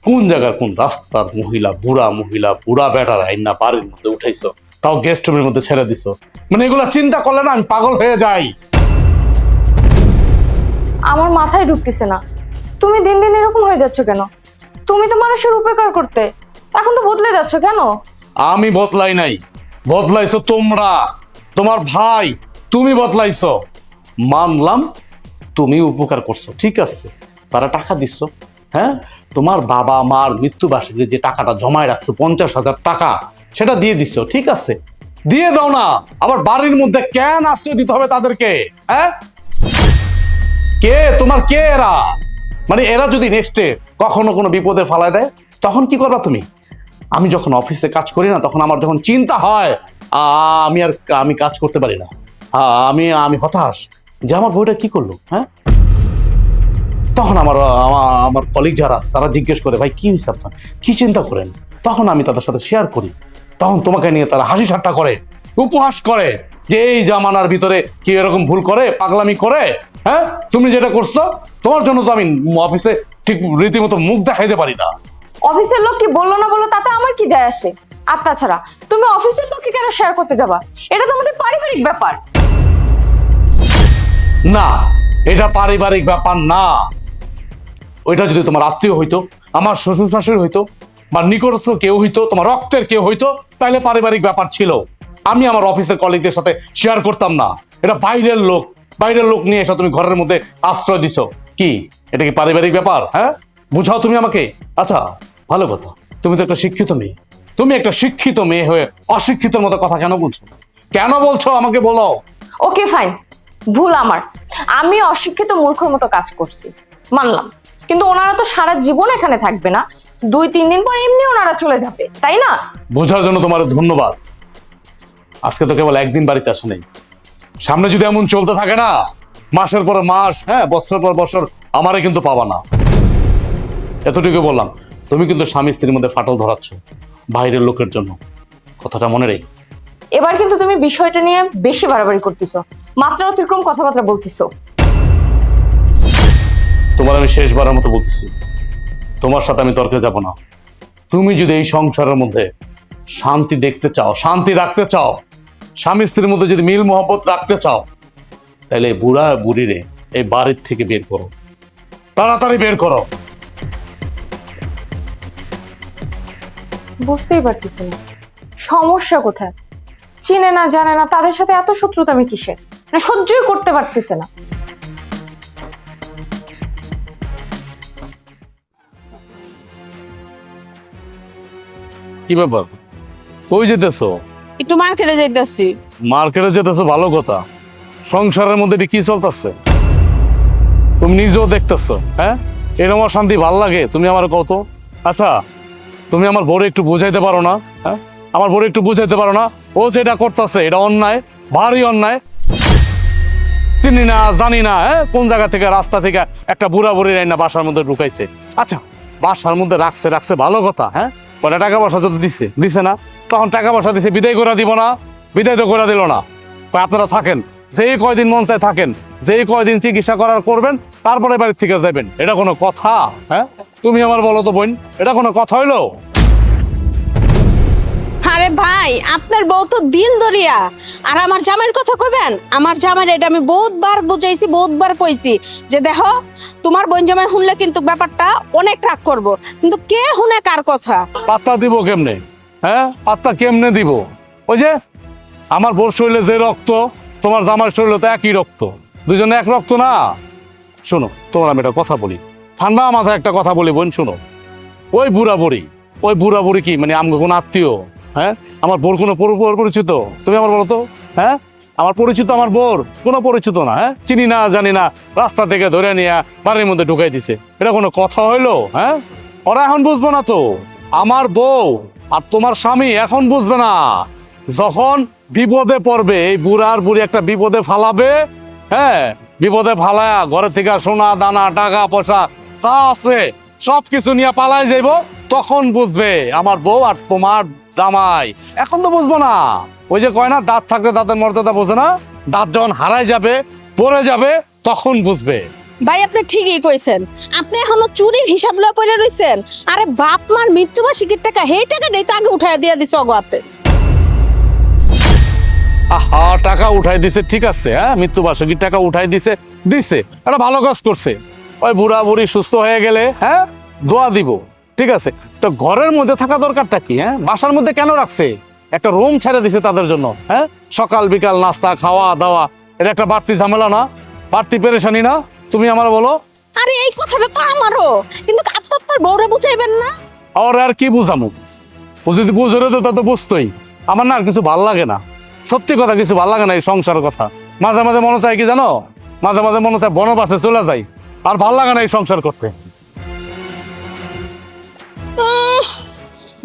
কোন জায়গার কোন রাস্তার বুড়া বেটার আইনা বাড়ির মধ্যে উঠাইছো, তাও গেস্ট রুমের মধ্যে ছেড়ে দিছো। মানে এগুলা চিন্তা করলে না আমি পাগল হয়ে যাই। আমার মাথায় ঢুকতেছে না, তুমি দিন দিন এরকম হয়ে যাচ্ছ কেন? তুমি তো মানুষের উপকার করতে, এখন তো বদলে যাচ্ছ কেন? আমি বদলাই নাই, বদলাইছো তোমরা, তোমার ভাই, তুমি বদলাইছো। মানলাম তুমি উপকার করছো, ঠিক আছে, তারা টাকা দিচ্ছ। হ্যাঁ, তোমার বাবা মার মৃত্যুবার্ষিকীর যে টাকাটা জমায় রাখছো 50,000 টাকা, সেটা দিয়ে দিচ্ছ, ঠিক আছে, দিয়ে দাও না। আবার বাড়ির মধ্যে কেন আশ্রয় দিতে হবে তাদেরকে? হ্যাঁ, কে তোমার, কে এরা? মানে এরা যদি নেক্সটে কখনো কোনো বিপদে ফালায় দেয় তখন কি করবা তুমি? আমি যখন অফিসে কাজ করি না, তখন আমার যখন চিন্তা হয় আমি কাজ করতে পারি না, আমি হতাশ যে আমার বউটা কি করলো। হ্যাঁ, তখন আমার কলিগ যারা আছে তারা জিজ্ঞেস করে, ভাই কি হয়েছে আপনার, কি চিন্তা করেন? তখন আমি তাদের সাথে শেয়ার করি, তখন তোমাকে নিয়ে তারা হাসি ঠাট্টা করে, উপহাস করে যে এই জামানার ভিতরে কি এরকম ভুল করে, পাগলামি করে। হ্যাঁ, তুমি যেটা করছো তোমার জন্য তো আমি অফিসে ঠিক রীতিমতো মুখ দেখাইতে পারি না। অফিসের লোক কি বললো না বললো তাতে আমার কি যায় আসে? আর তাছাড়া তুমি অফিসের লোককে কেন শেয়ার করতে যাবা? এটা তো আমাদের পারিবারিক ব্যাপার। না, এটা পারিবারিক ব্যাপার না। ওইটা যদি তোমার আত্মীয় হইতো, আমার শ্বশুর শাশুড়ি হইতো, বা নিকটস্থ কেউ হইতো, তোমার রক্তের কেউ হইতো, তাহলে পারিবারিক ব্যাপার ছিল। আমি আমার অফিসের কলিগদের সাথে শেয়ার করতাম না। এটা বাইরের লোক নিয়ে এসে তুমি ঘরের মধ্যে আশ্রয় দিছো। কি এটা কি পারিবারিক ব্যাপার? হ্যাঁ, বুঝাও তুমি আমাকে। আচ্ছা, ভালো কথা, তুমি তো একটা শিক্ষিত মেয়ে, তুমি একটা শিক্ষিত মেয়ে হয়ে অশিক্ষিতর মতো কথা কেন বলছো আমাকে বলো। ওকে ফাইন, ভুল আমার, আমি অশিক্ষিত মূর্খর মতো কাজ করছি, মানলাম। কিন্তু ওনারা তো সারা জীবন এখানে থাকবে না, 2-3 দিন পর এমনি ওনারা চলে যাবে, তাই না? বোঝার জন্য তোমার ধন্যবাদ। আজকে তো কেবল একদিন বাড়িতে আসো নাই, সামনে যদি এমন চলতে থাকে না, মাসের পর মাস, হ্যাঁ, বছর পর বছর আমারে কিন্তু পাবা না। এতটুকু বললাম, তুমি কিন্তু স্বামী স্ত্রীর মধ্যে ফাটল ধরাচ্ছ বাইরের লোকের জন্য, কথাটা মনে রেখো। এবার কিন্তু তুমি বিষয়টা নিয়ে বেশি বাড়াবাড়ি করতেছো, মাত্রা অতিক্রম কথাবার্তা বলতেছো। তোমার আমি শেষবারের মতো বলতেছি, তোমার সাথে আমি তর্কে যাব না। তুমি যদি এই সংসারের মধ্যে শান্তি দেখতে চাও, শান্তি রাখতে চাও, স্বামী স্ত্রীর মধ্যে যদি মিল মোহব্বত রাখতে চাও, তাহলে বুড়া বুড়িরে এই বাড়ির থেকে বের করো, তাড়াতাড়ি বের করো। বুঝতেই পারতেছি না সমস্যা কোথায়। চিনে না জানে না, তাদের সাথে এত শত্রুতা আমি কিসের? মানে সহ্যই করতে পারতেছে না। কি ব্যাপার, কই যেতেছো? একটু মার্কেটে যাইতেছি। মার্কেটে যেতেছো ভালো কথা, সংসারের মধ্যে এটি কি চলতেছে তুমি নিজেও দেখতেছো। হ্যাঁ, এরকম শান্তি ভাল লাগে? তুমি আমার কত, আচ্ছা তুমি আমার বড় একটু বুঝাইতে পারো না? হ্যাঁ, আমার বড় একটু বুঝাইতে পারো না? ও যেটা করতেছে এটা অন্যায়, ভারী অন্যায়। চিনি না জানি না, হ্যাঁ, কোন জায়গা থেকে রাস্তা থেকে একটা বুড়া বুড়ি রাইনা বাসার মধ্যে ঢুকাইছে। আচ্ছা বাসার মধ্যে রাখছে ভালো কথা, হ্যাঁ, পরে টাকা পয়সা যদি দিছে না, তখন টাকা পয়সা দিছে, বিদায় করে দিব না? বিদায় তো করে দিল না। আপনারা থাকেন, যেই কয়দিন মন চায় থাকেন, যেই কয়দিন চিকিৎসা করার করবেন, তারপরে বাড়ির থেকে যাবেন। এটা কোনো কথা? হ্যাঁ, তুমি আমার বলো তো বোন, এটা কোনো কথা হইলো? আরে ভাই, আপনার বউ তো দিল দরিয়া, আর আমার জামাইয়ের কথা কইবেন? আমার জামাইয়ের এটা আমি বহুতবার বুঝাইছি, বহুতবার কইছি যে দেখো তোমার বোন জামাই শুনলে কিন্তু ব্যাপারটা অনেক রাগ করব, কিন্তু কে শুনে কার কথা? পাত্তা দিব কেমনে? হ্যাঁ, পাত্তা কেমনে দিব? ওই যে আমার বোর শরীরে যে রক্ত, তোমার জামার শরীরে তো একই রক্ত, দুজনে এক রক্ত না। শোনো, তোমার আমি একটা কথা বলি, ঠান্ডা মাথায় একটা কথা বলি বোন, শোনো। ওই বুড়া বুড়ি কি মানে আমাকে কোনো আত্মীয়? হ্যাঁ, আমার বোর কোনো পরিচিত? তুমি আমার বলো তো। হ্যাঁ, আমার পরিচিত আমার বোর কোনো পরিচিত না। হ্যাঁ, চিনি না জানি না, রাস্তা থেকে ধরে নিয়ে বাড়ির মধ্যে ঢুকাই দিছে। এটা কোনো কথা হইলো? হ্যাঁ, ওরা এখন বুঝবো না তো। আমার বউ আর তোমার স্বামী এখন বুঝবে না, যখন বিপদে পড়বে, এই বুড়ার বুড়ি একটা বিপদে ফালাবে, হ্যাঁ, বিপদে ফালায়া ঘরে থেকে সোনা দানা টাকা পয়সা যা আছে সব কিছু নিয়ে পালাই যাইব, তখন বুঝবে আমার বউ আর তোমার জামাই। এখন তো বুঝবো না। ওই যে কয় না, দাঁত থাকলে দাঁতের মর্যাদা বোঝে না, দাঁত যখন হারাই যাবে, পড়ে যাবে, তখন বুঝবে। ভাই আপনি ঠিকই কইছেন, আপনি এখনো চুরির হিসাব লয়ে পড়ে রইছেন। আরে বাপ মার মৃত্যুবার্ষিকীর টাকা, সেই টাকাটাই তো আগে উঠায় দিয়ে দিছে অগোয়াতে। আহা, টাকা উঠাই দিছে ঠিক আছে, হ্যাঁ, মৃত্যুবার্ষিকীর টাকা উঠাই দিছে, এটা ভালো কাজ করছে। ওই বুড়া বুড়ি সুস্থ হয়ে গেলে, হ্যাঁ, দোয়া দিব, ঠিক আছে। তো ঘরের মধ্যে থাকা দরকারটা কি? হ্যাঁ, বাসার মধ্যে কেন রাখছে? একটা রুম ছেড়ে দিছে তাদের জন্য। হ্যাঁ, সকাল বিকাল নাস্তা খাওয়া দাওয়া, এটা একটা বাড়তি ঝামেলা না? বাড়তি পেরেশানি না? তুমি আমার বলো। আরে এই কথাটা তো আমারও, কিন্তু আপনি আপনার বউরে বুঝাইবেন না? আর কি বুঝামু? ও যদি বুঝরে তো তা তো বুঝতোই। আমার না আর কিছু ভাল লাগে না, সত্যি কথা কিছু ভাল লাগে না এই সংসারের কথা। মাঝে মাঝে মনে চায় কি জানো, মাঝে মাঝে মনে চায় বনবাসে চলে যাই, আর ভাল লাগে না এই সংসার করতে।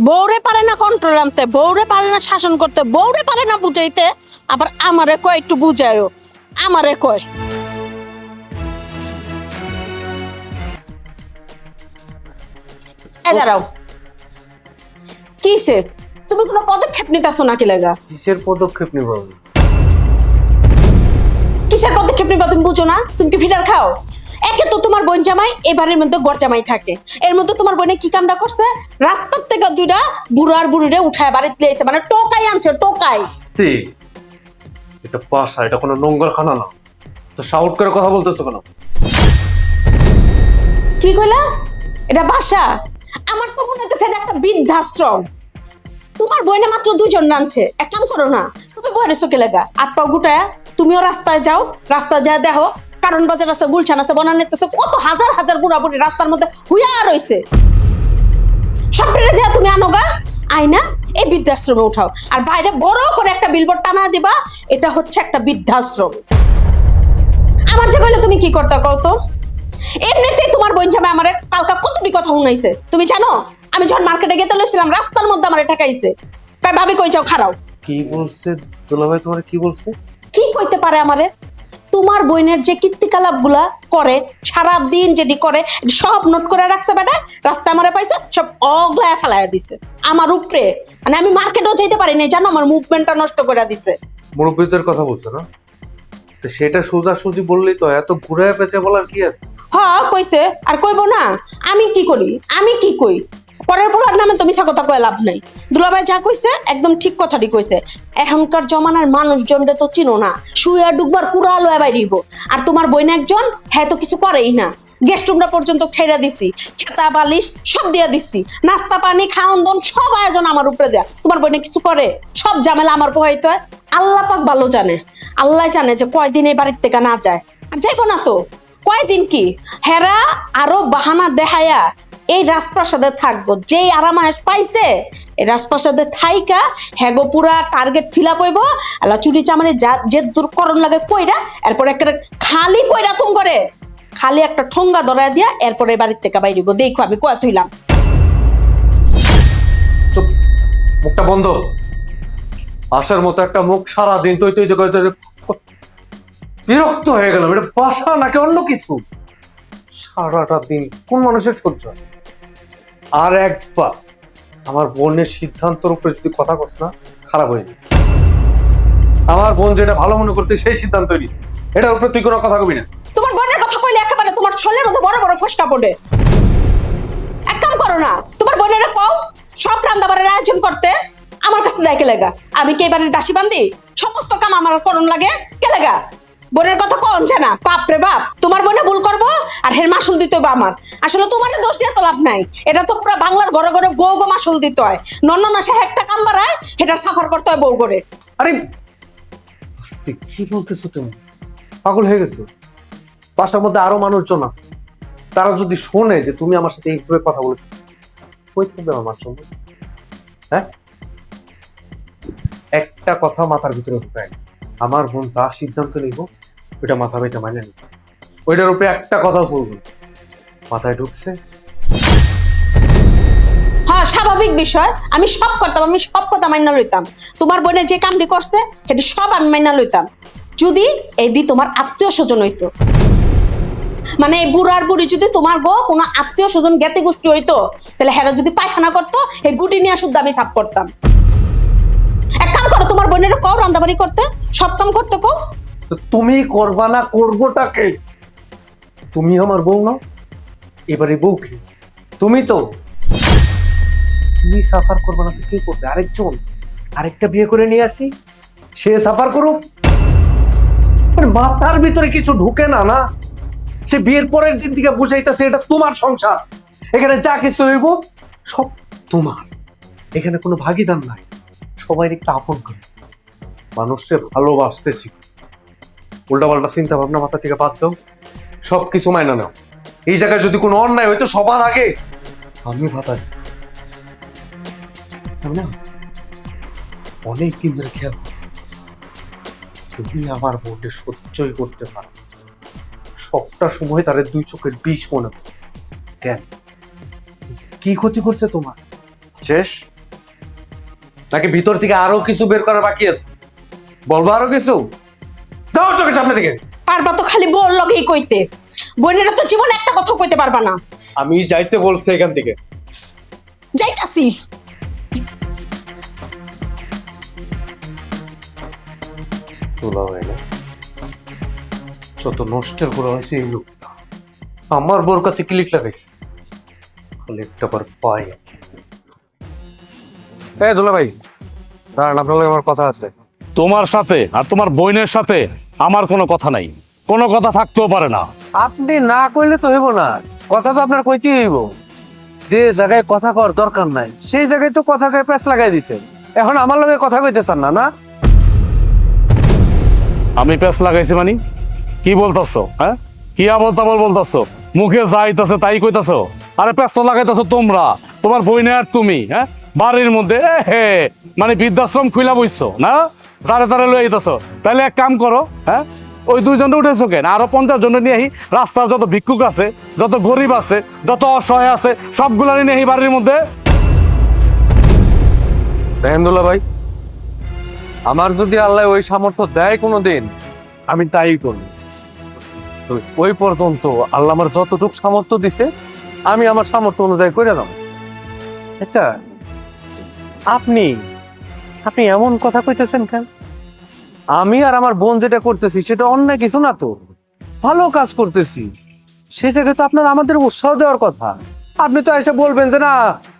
বউরে পারে না কন্ট্রোল আনতে, বউরে পারে না শাসন করতে, বউরে পারে না বুঝাইতে, আবার আমারে কয় একটু বুঝায়ও, আমারে কয়। এ দাঁড়াও, কিসে তুমি কোনো পদক্ষেপ নিতেছো নাকি লাগা? কিসের পদক্ষেপ নিব আমি? কিসের পদক্ষেপ নিবা তুমি বুঝো না? তুমি কি ফিডার খাও? একে তো তোমার বোন জামাই এবারের মধ্যে গড় জামাই থাকে, এর মধ্যে তোমার বোনে কি কামটা করছে? রাস্তার থেকে দুইটা বুড়ার বুড়িরে উঠায় বাড়িতে লিয়েছে, মানে টোকাই আনছে, টোকাই। এটা বাসা, এটা কোনো নোংরখানা না। তো শাউট করে কথা বলতেছো কেন? কি কইলা? এটা বাসা? আমার তো মনে হচ্ছে এটা একটা বৃদ্ধাশ্রম। তোমার বইনে মাত্র দুজন নানছে, এক কাম করো না, তুমি বইরে চোখে লেগা আট পাও গুটায়া তুমিও রাস্তায় যাও, রাস্তায় যা দেখো কারণ বাজার আছে, গুলশান আছে, বনানীতে আছে, কত হাজার হাজার বুড়া বুড়ি রাস্তার মধ্যে হুইয়া রইছে। সবটা যা তুমি আনোগা, আইনা এই বৃদ্ধাশ্রমে উঠাও, আর বাইরে বড় করে একটা বিলবোর্ড টানা দিবা, এটা হচ্ছে একটা বৃদ্ধাশ্রম। আমার যে কইলে তুমি কি করতে কও তো? এমনিতেই তোমার বোন জামাই আমারে কালকা কতটি কথা শুনাইছে তুমি জানো? আমি যখন মার্কেটে গেতে লইছিলাম রাস্তার মধ্যে আমারে ঠেকাইছে, তাই ভাবি কই যাও খারাও। কি বলছে দুলাভাই, তোমার কি বলছে? কি কইতে পারে আমারে? তোমার বোনের যে কীর্তিকলাপ গুলা করে, সারা দিন যেটি করে সব নোট করে রাখছে বেটা, রাস্তা আমারে পাইছে সব অগলায় ফেলাইয়া দিছে আমার উপরে। মানে আমি মার্কেটেও যাইতে পারি না জানো, আমার মুভমেন্টটা নষ্ট করে দিছে। মুরব্বীদের কথা বলছে না, তো সেটা সোজাসুজি বললেই তো, এত ঘুরে পেঁচে বলার কি আছে? হ্যাঁ কইছে, আর কইবো না? আমি কি করি, আমি কি কই? পরের পোলার নামে তো মিছা কথা কয়ে লাভ নাই। দুলাভাই যা কইছে একদম ঠিক কথাটি কইছে। এখনকার জমানার মানুষজনরে তো চিনো না, শুয়ে ডুববার কুড়া লয়ে বাইরিব। আর তোমার বইন একজন, হ্যাঁ তো কিছু করেই না। গেস্ট রুমটা পর্যন্ত ছেড়ে দিছি, খেতা বালিশ সব দিয়ে দিছি, নাস্তা পানি খাওন দন সব আয়োজন আমার উপরে দেয়া। তোমার বোনে কিছু করে? সব ঝামেলা আমার পোহাইতে হয়। আল্লাহ পাক ভালো জানে, আল্লাহ জানে যে কয়দিন এই বাড়ির থেকে না যায়। আর যাইবো না তো, কয়দিন কি হেরা আরো বাহানা দেখায়া এই রাজপ্রাসাদে থাকবো। যেই আরামায়েশ পাইছে এই রাজপ্রাসাদে থাইকা হেগো পুরা টার্গেট ফিল আপ হইব। আল্লাহ চুরি চামারি যে দূরকরণ লাগে কইরা, এরপর একটা খালি কইরা তুম করে খালি একটা ঠোঙ্গা ধরায় দিয়া এরপরে বাড়ির থেকে বাইরিব। দেখো আমি কয়া তুইলাম। চুপ, মুখটা বন্ধ। আসার মতো একটা মুখ সারাদিন তুই তুই করে বিরক্ত হয়ে গেলাম। এটা বাসা নাকি অন্য কিছু? সারাটা দিন কোন মানুষের সহ্য হয়? আর একবার আমার বোনের সিদ্ধান্তের উপরে যদি কথা কস না, খারাপ হয়ে যাবে। আমার বোন যেটা ভালো মনে করছে সেই সিদ্ধান্ত নিয়েছে, এটার উপরে তুই কোনো কথা কবি না। তোমার বোনের কথা কইলে একেবারে তোমার শরীরের মধ্যে বড় বড় ফসকা পড়ে। এক কাম করো না, তোমার বোনেরা পাও সব রান্দাবাড়ির আয়োজন করতে, আমার কাছে দেয় কে লেগা? আমি কি এই বাড়ির দাসী বান্দি? সমস্ত কাম আমার করণ লাগে কে লেগা? বোনের কথা কোন জানা? বাপ রে বাপ, তোমার বোনে ভুল করবো আর হের মাসুল দিতে হবে আমার। আসলে তোমার দোষ দিয়ে তো লাভ নাই, এটা তো পুরো বাংলার ঘরে ঘরে বউ গো মাসুল দিতে হয়। নন্ননাশে একটা কাম বাড়ায় সেটা সাফার করতে হয় বউ করে। আরে আস্তে, কি বলতেছো তুমি? পাগল হয়ে গেছো? বাসার মধ্যে আরো মানুষজন আছে, তারা যদি শোনে যে তুমি আমার সাথে এইভাবে কথা বলে, কই থাকবে আমার মান সম্মান? হ্যাঁ, একটা কথা মাথার ভিতরে ঢুকায়, আমার বোন যা সিদ্ধান্ত নিব ওইটা মাথা বেটা মানে নিব, ওইটার উপরে একটা কথা বলবো। মাথায় ঢুকছে? হ্যাঁ, স্বাভাবিক বিষয়। আমি সব করতাম, আমি সব কথা মাইনা লইতাম। তোমার বোনে যে কামটি করছে সেটা সব আমি মাইনা লইতাম, যদি এডি তোমার আত্মীয় স্বজন হইতো। মানে এই বুড়ার বুড়ি যদি তোমার গো কোনো আত্মীয় স্বজন জ্ঞাতি গোষ্ঠী হইতো, তাহলে হেরা যদি পায়খানা করতো এই গুটি নিয়ে শুদ্ধ আমি সাফ করতাম। এক কাম করো, তোমার বোনের কও রান্দাবাড়ি করতে, সব কাম করতে কও। তো তুমি করবা না, করবোটাকে? তুমি আমার বউ না, এবারে বউ কি? তুমি তো, তুমি সাফার করবে না তো কি করবে? আরেকজন আরেকটা বিয়ে করে নিয়ে আসি, সে সাফার করুক। মাথার ভিতরে কিছু ঢুকে না। না, সে বিয়ের পরের দিন থেকে বুঝাইতেছে এটা তোমার সংসার, এখানে যা কিছু হইব সব তোমার, এখানে কোনো ভাগিদার নাই। সবাই একটু আপন করে মানুষকে ভালোবাসতে শিখো। উল্টাপাল্টা চিন্তা ভাবনা মাথা থেকে বাদ দাও, সবকিছু মাইনা নাও। এই জায়গায় যদি কোনো অন্যায় হইতো সবার আগে আমি ভাতা দিই। আমি না অনেক দিন ধরে খেয়াল করছি, তুমি আমার বোনকে সহ্যই করতে পারো, সবটা সময় তার দুই চোখের বিষ মনে করো। কেন, কি ক্ষতি করছে তোমার? শেষ নাকি ভিতর থেকে আরো কিছু বের করা বাকি আছে? বলবো আরো কিছু? দাও চোখের সামনে থেকে। পারবা তো খালি বল লগেই কইতে, বোনেরা তো জীবন একটা কথা কইতে পারবা না। আমি যাইতে বলছি এখান থেকে। যাইতাছি। তোলা হয় না, যত নষ্টের করা হয়েছে এই লোকটা আমার বোর কাছে ক্লিক লাগাইছে, খালি একটা বার পাই। এই দুলা ভাই দাঁড়ান, আপনার লগে আমার কথা আছে। তোমার সাথে আর তোমার বোনের সাথে আমার কোনো কথা নাই, কোনো কথা থাকতেও পারে না। আপনি না কইলে তো হইব না, কথা তো আপনার কইতেই হইব। যে জায়গায় কথা কর দরকার নাই সেই জায়গায় তো কথা কয়ে প্যাঁচ লাগাই দিছে। এখন আমার লগে কথা কইতেছেন না? না, আমি প্যাঁচ লাগাইছি মানে কি বলতেছো? হ্যাঁ, কি আবল তাবল বলতেছো? মুখে যাইতেছে তাই কইতাছো? আরে প্যাঁচ তো লাগাইতেছো তোমরা, তোমার বইনে আর তুমি। হ্যাঁ, বাড়ির মধ্যে হে মানে বৃদ্ধাশ্রম খুইলা বইছো না, যারে যারে লই আইতেছো। তাহলে এক কাম করো, হ্যাঁ, ওই দুইজনে উঠেছো কেন? আরো 50 জন নিয়ে আহি, রাস্তার যত ভিক্ষুক আছে, যত গরিব আছে, যত অসহায় আছে, সবগুলা নিয়ে আহি বাড়ির মধ্যে। দেখেন দুলা ভাই, আমার যদি আল্লাহ ওই সামর্থ্য দেয় কোনোদিন, আমি তাই করব। তো ওই পর্যন্ত আল্লাহ আমার যতটুকু সামর্থ্য দিছে আমি আমার সামর্থ্য অনুযায়ী করে দাও। আচ্ছা, আপনি আপনি এমন কথা কইতেছেন কেন? আমি আর আমার বোন যেটা করতেছি সেটা অন্যায় কিছু না তো, ভালো কাজ করতেছি। সে জায়গায় তো আপনার আমাদের উৎসাহ দেওয়ার কথা। আপনি তো এসে বলবেন যে না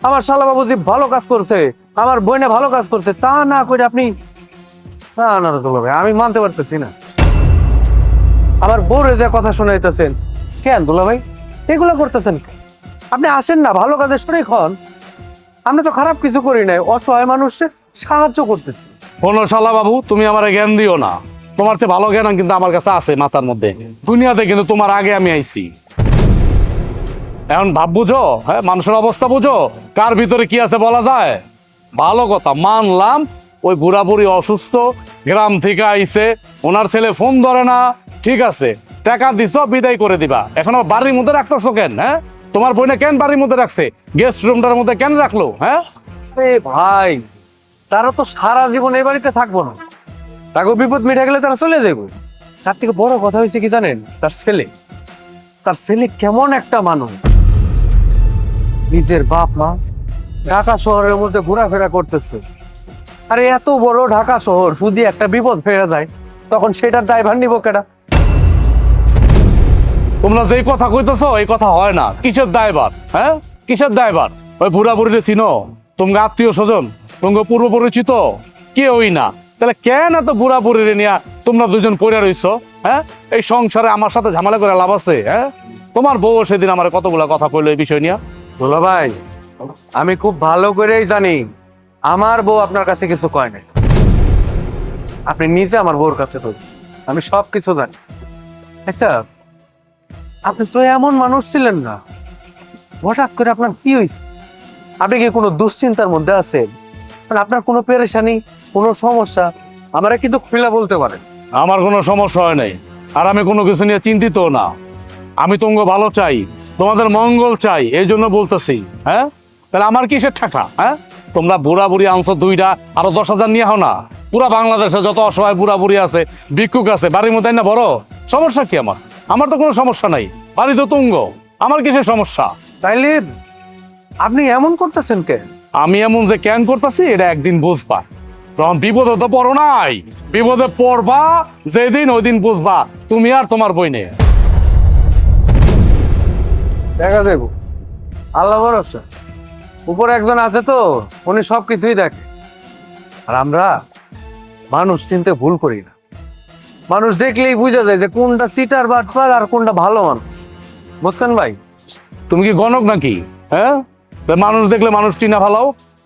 আমার শালা বাবুজি ভালো কাজ করছে, আমার বোনে ভালো কাজ করছে, তা না করে আপনি না না দুলা ভাই, আমি মানতে পারতেছি না। আমার বউরে যে কথা শোনাইতেছেন কেন দুলা ভাই? এগুলো করতেছেন কেন? আপনি আসেন না, ভালো কাজে শরীক হন। আমরা তো খারাপ কিছু করি নাই, অসহায় মানুষের সাহায্য করতেছি। কোনো শালা বাবু, তুমি আমার জ্ঞান দিও না। তোমার চেয়ে ভালো জ্ঞান কিন্তু আমার কাছে আছে মাথার মধ্যে। দুনিয়াতে কিন্তু তোমার আগে আমি আইছি। এখন ভাব বুঝো, হ্যাঁ, মানুষের অবস্থা বুঝো, কার ভিতরে কি আছে বলা যায়? ভালো কথা, মানলাম ওই বুড়া বুড়ি অসুস্থ, গ্রাম থেকে আইছে, ওনার ছেলে ফোন ধরে না, ঠিক আছে, টাকা দিছো, বিদায় করে দিবা। এখন আবার বাড়ির মধ্যে রাখতেছো কেন? হ্যাঁ, তোমার বোনে কেন বাড়ির মধ্যে রাখছে? গেস্ট রুমটার মধ্যে কেন রাখলো? হ্যাঁ, ভাই, তারা তো সারা জীবন এই বাড়িতে থাকবো না, তাকে বিপদ মিটে গেলে তারা চলে যাবো। তার থেকে বড় কথা হয়েছে কি জানেন? তার ছেলে কেমন একটা মানুষ, নিজের বাপ মা ঢাকা শহরের মধ্যে ঘোরাফেরা করতেছে। আরে এত বড় ঢাকা শহর, যদি একটা বিপদ হয়ে যায় তখন সেটার দায়ভার নিব কেডা? তোমরা যেই কথা কইতেছো এই কথা হয় না। কিসের দায়ভার? হ্যাঁ, কিসের দায়ভার? ওই বুড়া বুড়িরে চিনো? তোমাকে আত্মীয় স্বজন, তোমাকে পূর্ব পরিচিত কেউই না। তাহলে কেন এত বুড়া বুড়িরে নিয়া তোমরা দুজন পড়ে রইছো? হ্যাঁ, এই সংসারে আমার সাথে ঝামেলা করে লাভ আছে? হ্যাঁ, তোমার বউ সেদিন আমার কতগুলা কথা কইলো এই বিষয় নিয়ে। দুলা ভাই, আমি খুব ভালো করেই জানি আমার বউ আপনার কাছে কিছু কয় নাই। আপনি নিজে আমার বউর কাছে তো, আমি সব কিছু জানি। আচ্ছা, আপনি তো এমন মানুষ ছিলেন না, হঠাৎ করে আপনার কি হয়েছে? আপনি কি কোনো দুশ্চিন্তার মধ্যে আছেন? মানে আপনার কোনো পেরেশানি, কোনো সমস্যা আমারা কিন্তু খুলে বলতে পারেন। আমার কোনো সমস্যা হয় নাই, আর আমি কোনো কিছু নিয়ে চিন্তিত না। আমি তোমাকে ভালো চাই, তোমাদের মঙ্গল চাই, এই জন্য বলতেছি। হ্যাঁ, তাহলে আমার কিসের টাকা? হ্যাঁ, তোমরা বুড়া বুড়ি আনছো দুইটা, আরো 10,000 নিয়ে হও না। পুরা বাংলাদেশে যত অসহায় বুড়া বুড়ি আছে, ভিক্ষুক আছে, বাড়ির মধ্যে না বড় সমস্যা কি? আমার তো কোনো সমস্যা নাই, বাড়ি তো তুঙ্গ, আমার কিসের সমস্যা? তাইলে আপনি এমন করতেছেন কেন? আমি এমন যে কেন করতেছি এটা একদিন বুঝবা। যখন বিপদে তো পড়ো নাই, বিপদে পড়বা যেদিন ওই দিন বুঝবা, তুমি আর তোমার বইনে। দেখা যাবো, আল্লাহ ভরসা। উপরে একজন আছে তো, উনি সবকিছুই দেখে। আর আমরা মানুষ চিনতে ভুল করি না। মানুষ দেখলেই বুঝা যায় যে কোনটা চিটার বাটপার আর কোনটা ভালো মানুষ। বুঝছেন ভাই? তুমি কি গণক নাকি? হ্যাঁ, তা মানুষ দেখলে মানুষ চিনা ভালো?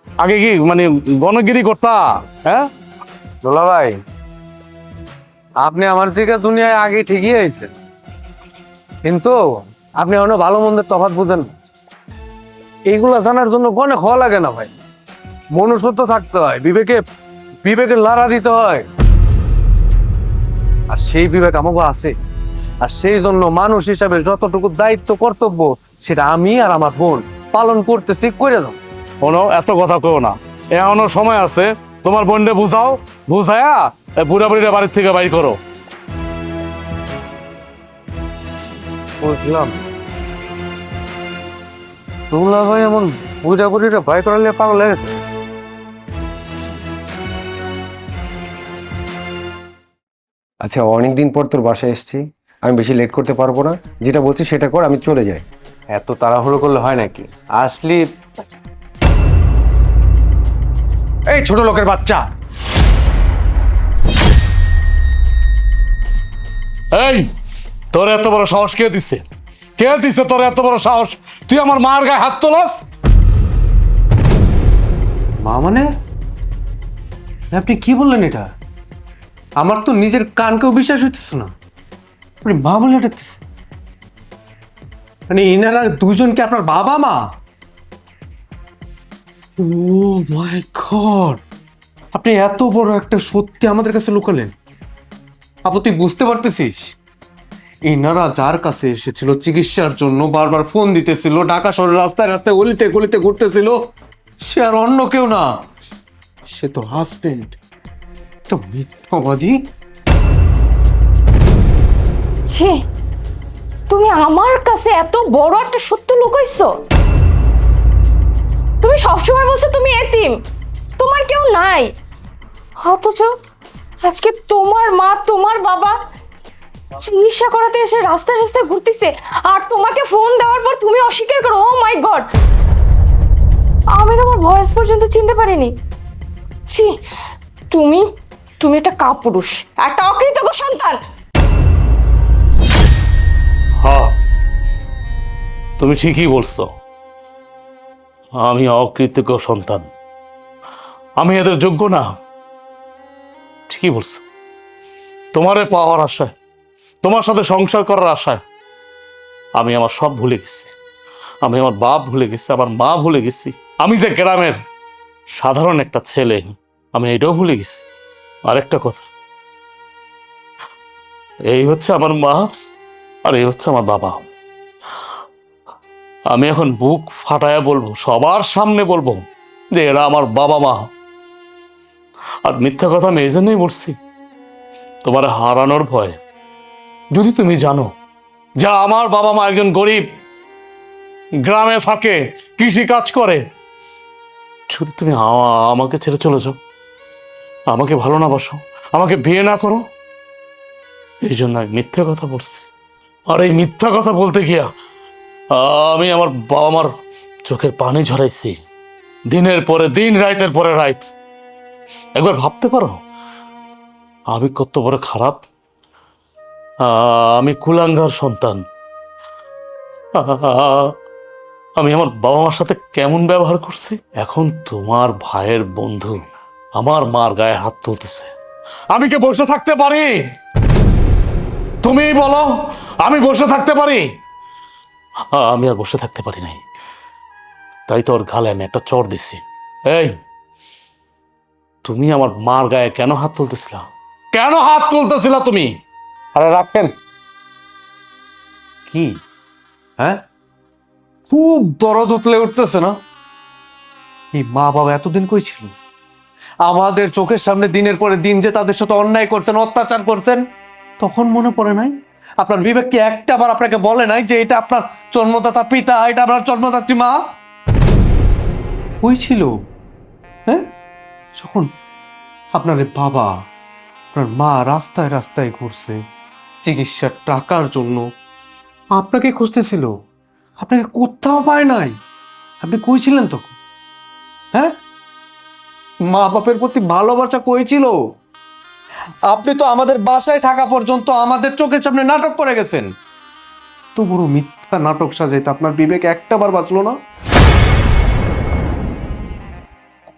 আগে কি মানে গণগিরি করতা? হ্যাঁ, দোলা ভাই, আপনি আমার থেকে দুনিয়ায় আগে ঠিকই হয়েছেন, কিন্তু আপনি এখনো ভালো মন্দের তফাৎ বুঝেন না। এইগুলা জানার জন্য গণক হওয়া লাগে না ভাই, মনুষ্যত্ব থাকতে হয়, বিবেকে লড়া দিতে হয়। আর সেই বিবেক আমাকে আছে। আর সেই জন্য মানুষ হিসাবে যতটুকু দায়িত্ব কর্তব্য সেটা আমি আর আমার বোন পালন করতেছি, করে দাও। কোনো এত কথা কেউ না, এখনো সময় আছে। তোমার বোনকে বুঝাও, বুঝায়া বুড়া বুড়িটা বাড়ির থেকে বাইর করো। বুঝলাম। তোমরা ভাই এমন বুড়া বুড়িটা ভয় করালে পাগল হয়ে গেছে। আচ্ছা, অনেকদিন পর তোর বাসায় এসেছি, আমি বেশি লেট করতে পারবো না। যেটা বলছি সেটা কর, আমি চলে যাই। এত তাড়াহুড়ো করলে হয় নাকি? আসলি এই ছোট লোকের বাচ্চা, এই, তোর এত বড় সাহস কে দিছে? কে দিছে তোর এত বড় সাহস? তুই আমার মার গায়ে হাত তোলাস? মা মানে? আপনি কি বললেন এটা? আমার তো নিজের কানকেও বিশ্বাস হইতেছে না। আপনি মা বলে ডাকতেছে? মানে এনারা দুজনকে আপনার বাবা মা? ও মাই গড, আপনি এত বড় একটা সত্যি আমাদের কাছে লুকালেন। আপু, তুই বুঝতে পারতেছিস? এনারা যার কাছে এসেছিল চিকিৎসার জন্য, বারবার ফোন দিতেছিল, ঢাকা শহরের রাস্তায় রাস্তায় গলিতে গলিতে ঘুরতেছিল, সে আর অন্য কেউ না, সে তো হাজবেন্ড, একটা মিথ্যাবাদী। ছি, তুমি আমার কাছে এত বড় একটা সত্য লুকাইছো? তুমি সবসময় বলছো তুমি এতিম, তোমার কেউ নাই, অথচ আজকে তোমার মা তোমার বাবা চিকিৎসা করাতে এসে রাস্তায় রাস্তায় ঘুরতেছে, আর তোমাকে ফোন দেওয়ার পর তুমি অস্বীকার করো। ও মাই গড, আমি তোমার ভয়েস পর্যন্ত চিনতে পারিনি। ছি, তুমি তুমি একটা কাপুরুষ, একটা অকৃতজ্ঞ সন্তান। হ্যাঁ, তুমি ঠিকই বলছো, আমি অকৃতজ্ঞ সন্তান, আমি এদের যোগ্য না। ঠিকই বলছো, তোমারে পাওয়ার আশায়, তোমার সাথে সংসার করার আশায় আমি আমার সব ভুলে গেছি। আমি আমার বাপ ভুলে গেছি, আমার মা ভুলে গেছি, আমি যে গ্রামের সাধারণ একটা ছেলে আমি এটাও ভুলে গেছি। আরেকটা কথা, এই হচ্ছে আমার মা আর এই হচ্ছে আমার বাবা। আমি এখন বুক ফাটায়া বলবো, সবার সামনে বলবো যে এরা আমার বাবা মা। আর মিথ্যা কথা আমি এই জন্যই বলছি, তোমার হারানোর ভয়। যদি তুমি জানো যে আমার বাবা মা একজন গরিব, গ্রামে থাকে, কৃষি কাজ করে, যদি তুমি আমাকে ছেড়ে চলে যাও, আমাকে ভালো না বাসো, আমাকে বিয়ে না করো, এই জন্য আমি মিথ্যা কথা বলছি। আর এই মিথ্যা কথা বলতে গিয়া আমি আমার বাবা মার চোখের পানি ঝরাইছি, দিনের পরে দিন, রাতের পরে রাত। একবার ভাবতে পারো আমি কত বড় খারাপ। আমি কুলাঙ্গার সন্তান। আমি আমার বাবা মার সাথে কেমন ব্যবহার করছি। এখন তোমার ভাইয়ের বন্ধু আমার মার গায়ে হাত তুলতেছে, আমি কি বসে থাকতে পারি? তুমি বলো, আমি বসে থাকতে পারি? আমি আর বসে থাকতে পারি নাই, তাই তো ওর গালে আমি একটা চড় দিছি। এই, তুমি আমার মার গায়ে কেন হাত তুলতেছিলা? কেন হাত তুলতেছিলা তুমি? আরে রাখেন কি, হ্যাঁ খুব দরদ উতলে উঠতেছে না? এই মা বাবা এতদিন কই ছিল? আমাদের চোখের সামনে দিনের পরে দিন যে তাদের সাথে অন্যায় করছেন, অত্যাচার করছেন, তখন মনে পড়ে নাই? আপনার বিবেক কি একটা বার আপনাকে বলে নাই যে এটা আপনার জন্মদাতা পিতা, এটা আপনার জন্মদাত্রী মা? কই ছিল? হ্যাঁ, যখন আপনার বাবা, আপনার মা রাস্তায় রাস্তায় ঘুরছে চিকিৎসার টাকার জন্য, আপনাকে খুঁজতেছিল, আপনাকে কোথাও পায় নাই। আপনি কই ছিলেন তখন? হ্যাঁ, মা বাপের প্রতি ভালোবাসা কই ছিল? আপনি তো আমাদের বাসায় থাকা পর্যন্ত আমাদের চোখের সামনে নাটক করে গেছেন। তো বড় মিথ্যা নাটক সাজাইতে আপনার বিবেক একটা বার বাঁচলো না?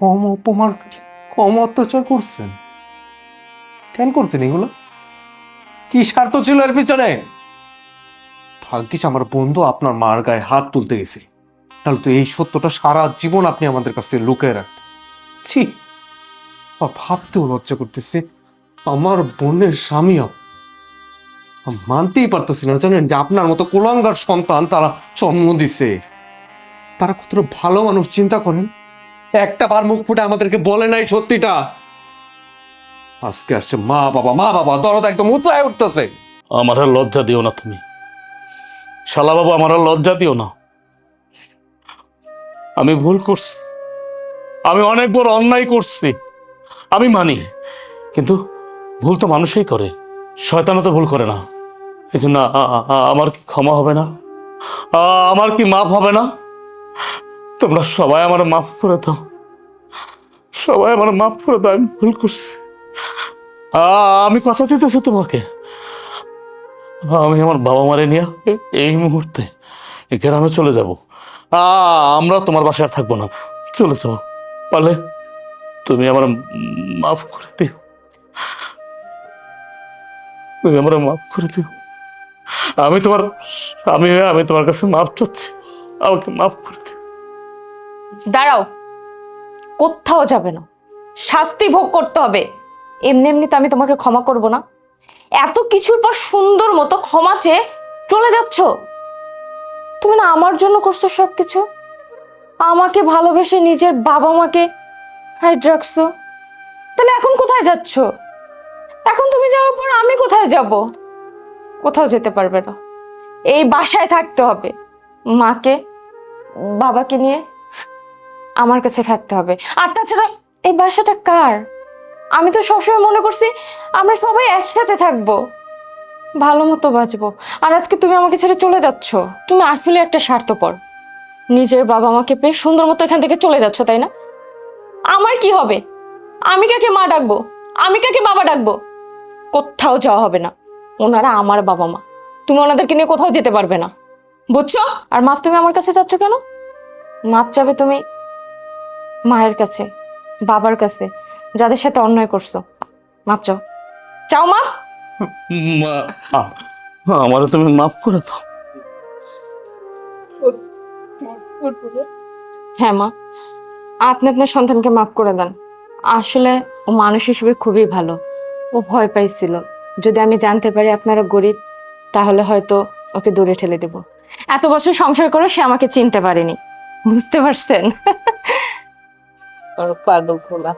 কম অপমান, কম অত্যাচার করছেন, কেন করছেন এগুলো? কি স্বার্থ ছিল এর পিছনে? ভাগ্যিস আমার বন্ধু আপনার মার গায়ে হাত তুলতে গেছে, তাহলে তো এই সত্যটা সারা জীবন আপনি আমাদের কাছে লুকিয়ে রাখতেন। ছি, ভাবতেও লজ্জা করতেছে। আমার বোনের স্বামী মানতেই পারতেছি না, জানেন যে আপনার মতো কুলাঙ্গার সন্তান তারা জন্ম দিছে। তারা কতটা ভালো মানুষ চিন্তা করেন, একটা বার মুখ ফুটে আমাদেরকে বলে নাই সত্যিটা। আজকে আসছে মা বাবা, মা বাবা, দরদ একদম উঁচায় উঠতেছে। আমার আর লজ্জা দিও না তুমি, শালা বাবু, আমার আর লজ্জা দিও না। আমি ভুল করছি, আমি অনেক বড় অন্যায় করছি, আমি মানি, কিন্তু ভুল তো মানুষই করে, শয়তানও তো ভুল করে না। এই জন্য আমার কি ক্ষমা হবে না? আমার কি মাফ হবে না? তোমরা সবাই আমার মাফ করে দাও, সবাই আমার মাফ করে দাও, আমি ভুল করছি। আমি কথা দিতেছি তোমাকে, আমি আমার বাবা মারে নিয়ে এই মুহূর্তে গ্রামে চলে যাব। আমরা তোমার বাসায় আর থাকবো না, চলে যাবো। পারলে তুমি আমার মাফ করে দিও, তুমি আমার মাফ করে দিও। আমি তোমার কাছে মাফ চাচ্ছি, আমাকে মাফ করে দিও। দাঁড়াও, কোথাও যাবে না, শাস্তি ভোগ করতে হবে। এমনি এমনি তো আমি তোমাকে ক্ষমা করব না। এত কিছুর পর সুন্দর মতো ক্ষমা চেয়ে চলে যাচ্ছ। তুমি না আমার জন্য করছো সবকিছু, আমাকে ভালোবেসে নিজের বাবা মাকে হাইড রাখছো, তাহলে এখন কোথায় যাচ্ছ? এখন তুমি যাওয়ার পর আমি কোথায় যাব? কোথাও যেতে পারবে না, এই বাসায় থাকতে হবে। মাকে বাবাকে নিয়ে আমার কাছে থাকতে হবে। আর তাছাড়া এই বাসাটা কার? আমি তো সবসময় মনে করছি আমরা সবাই একসাথে থাকবো, ভালো মতো বাঁচবো। আর আজকে তুমি আমাকে ছেড়ে চলে যাচ্ছ। তুমি আসলে একটা স্বার্থপর, নিজের বাবা মাকে পেয়ে সুন্দর মতো এখান থেকে চলে যাচ্ছ, তাই না? আমার কি হবে? আমি কাকে মা ডাকবো, আমি কাকে বাবা ডাকবো? কোথাও যাওয়া হবে না, ওনারা আমার বাবা মা, তুমি ওনাদেরকে নিয়ে কোথাও যেতে পারবে না। বুঝছো? আর মাপ তুমি আমার কাছে চাচ্ছ কেন? মাপ চাবে তুমি মায়ের কাছে, বাবার কাছে, যাদের সাথে অন্যায় করছো। মাপ চাও, চাও মাপ। মা, আমারও তুমি মাফ করে দাও। হ্যাঁ মা, আপনি আপনার সন্তানকে মাফ করে দেন। আসলে ও মানুষ হিসেবে খুবই ভালো। ও ভয় পাইছিল, যদি আমি জানতে পারি আপনারা গরিব তাহলে হয়তো ওকে দূরে ঠেলে দেব। এত বছর সংসার করে সে আমাকে চিনতে পারেনি, বুঝতে পারছেন? পাগল খোলা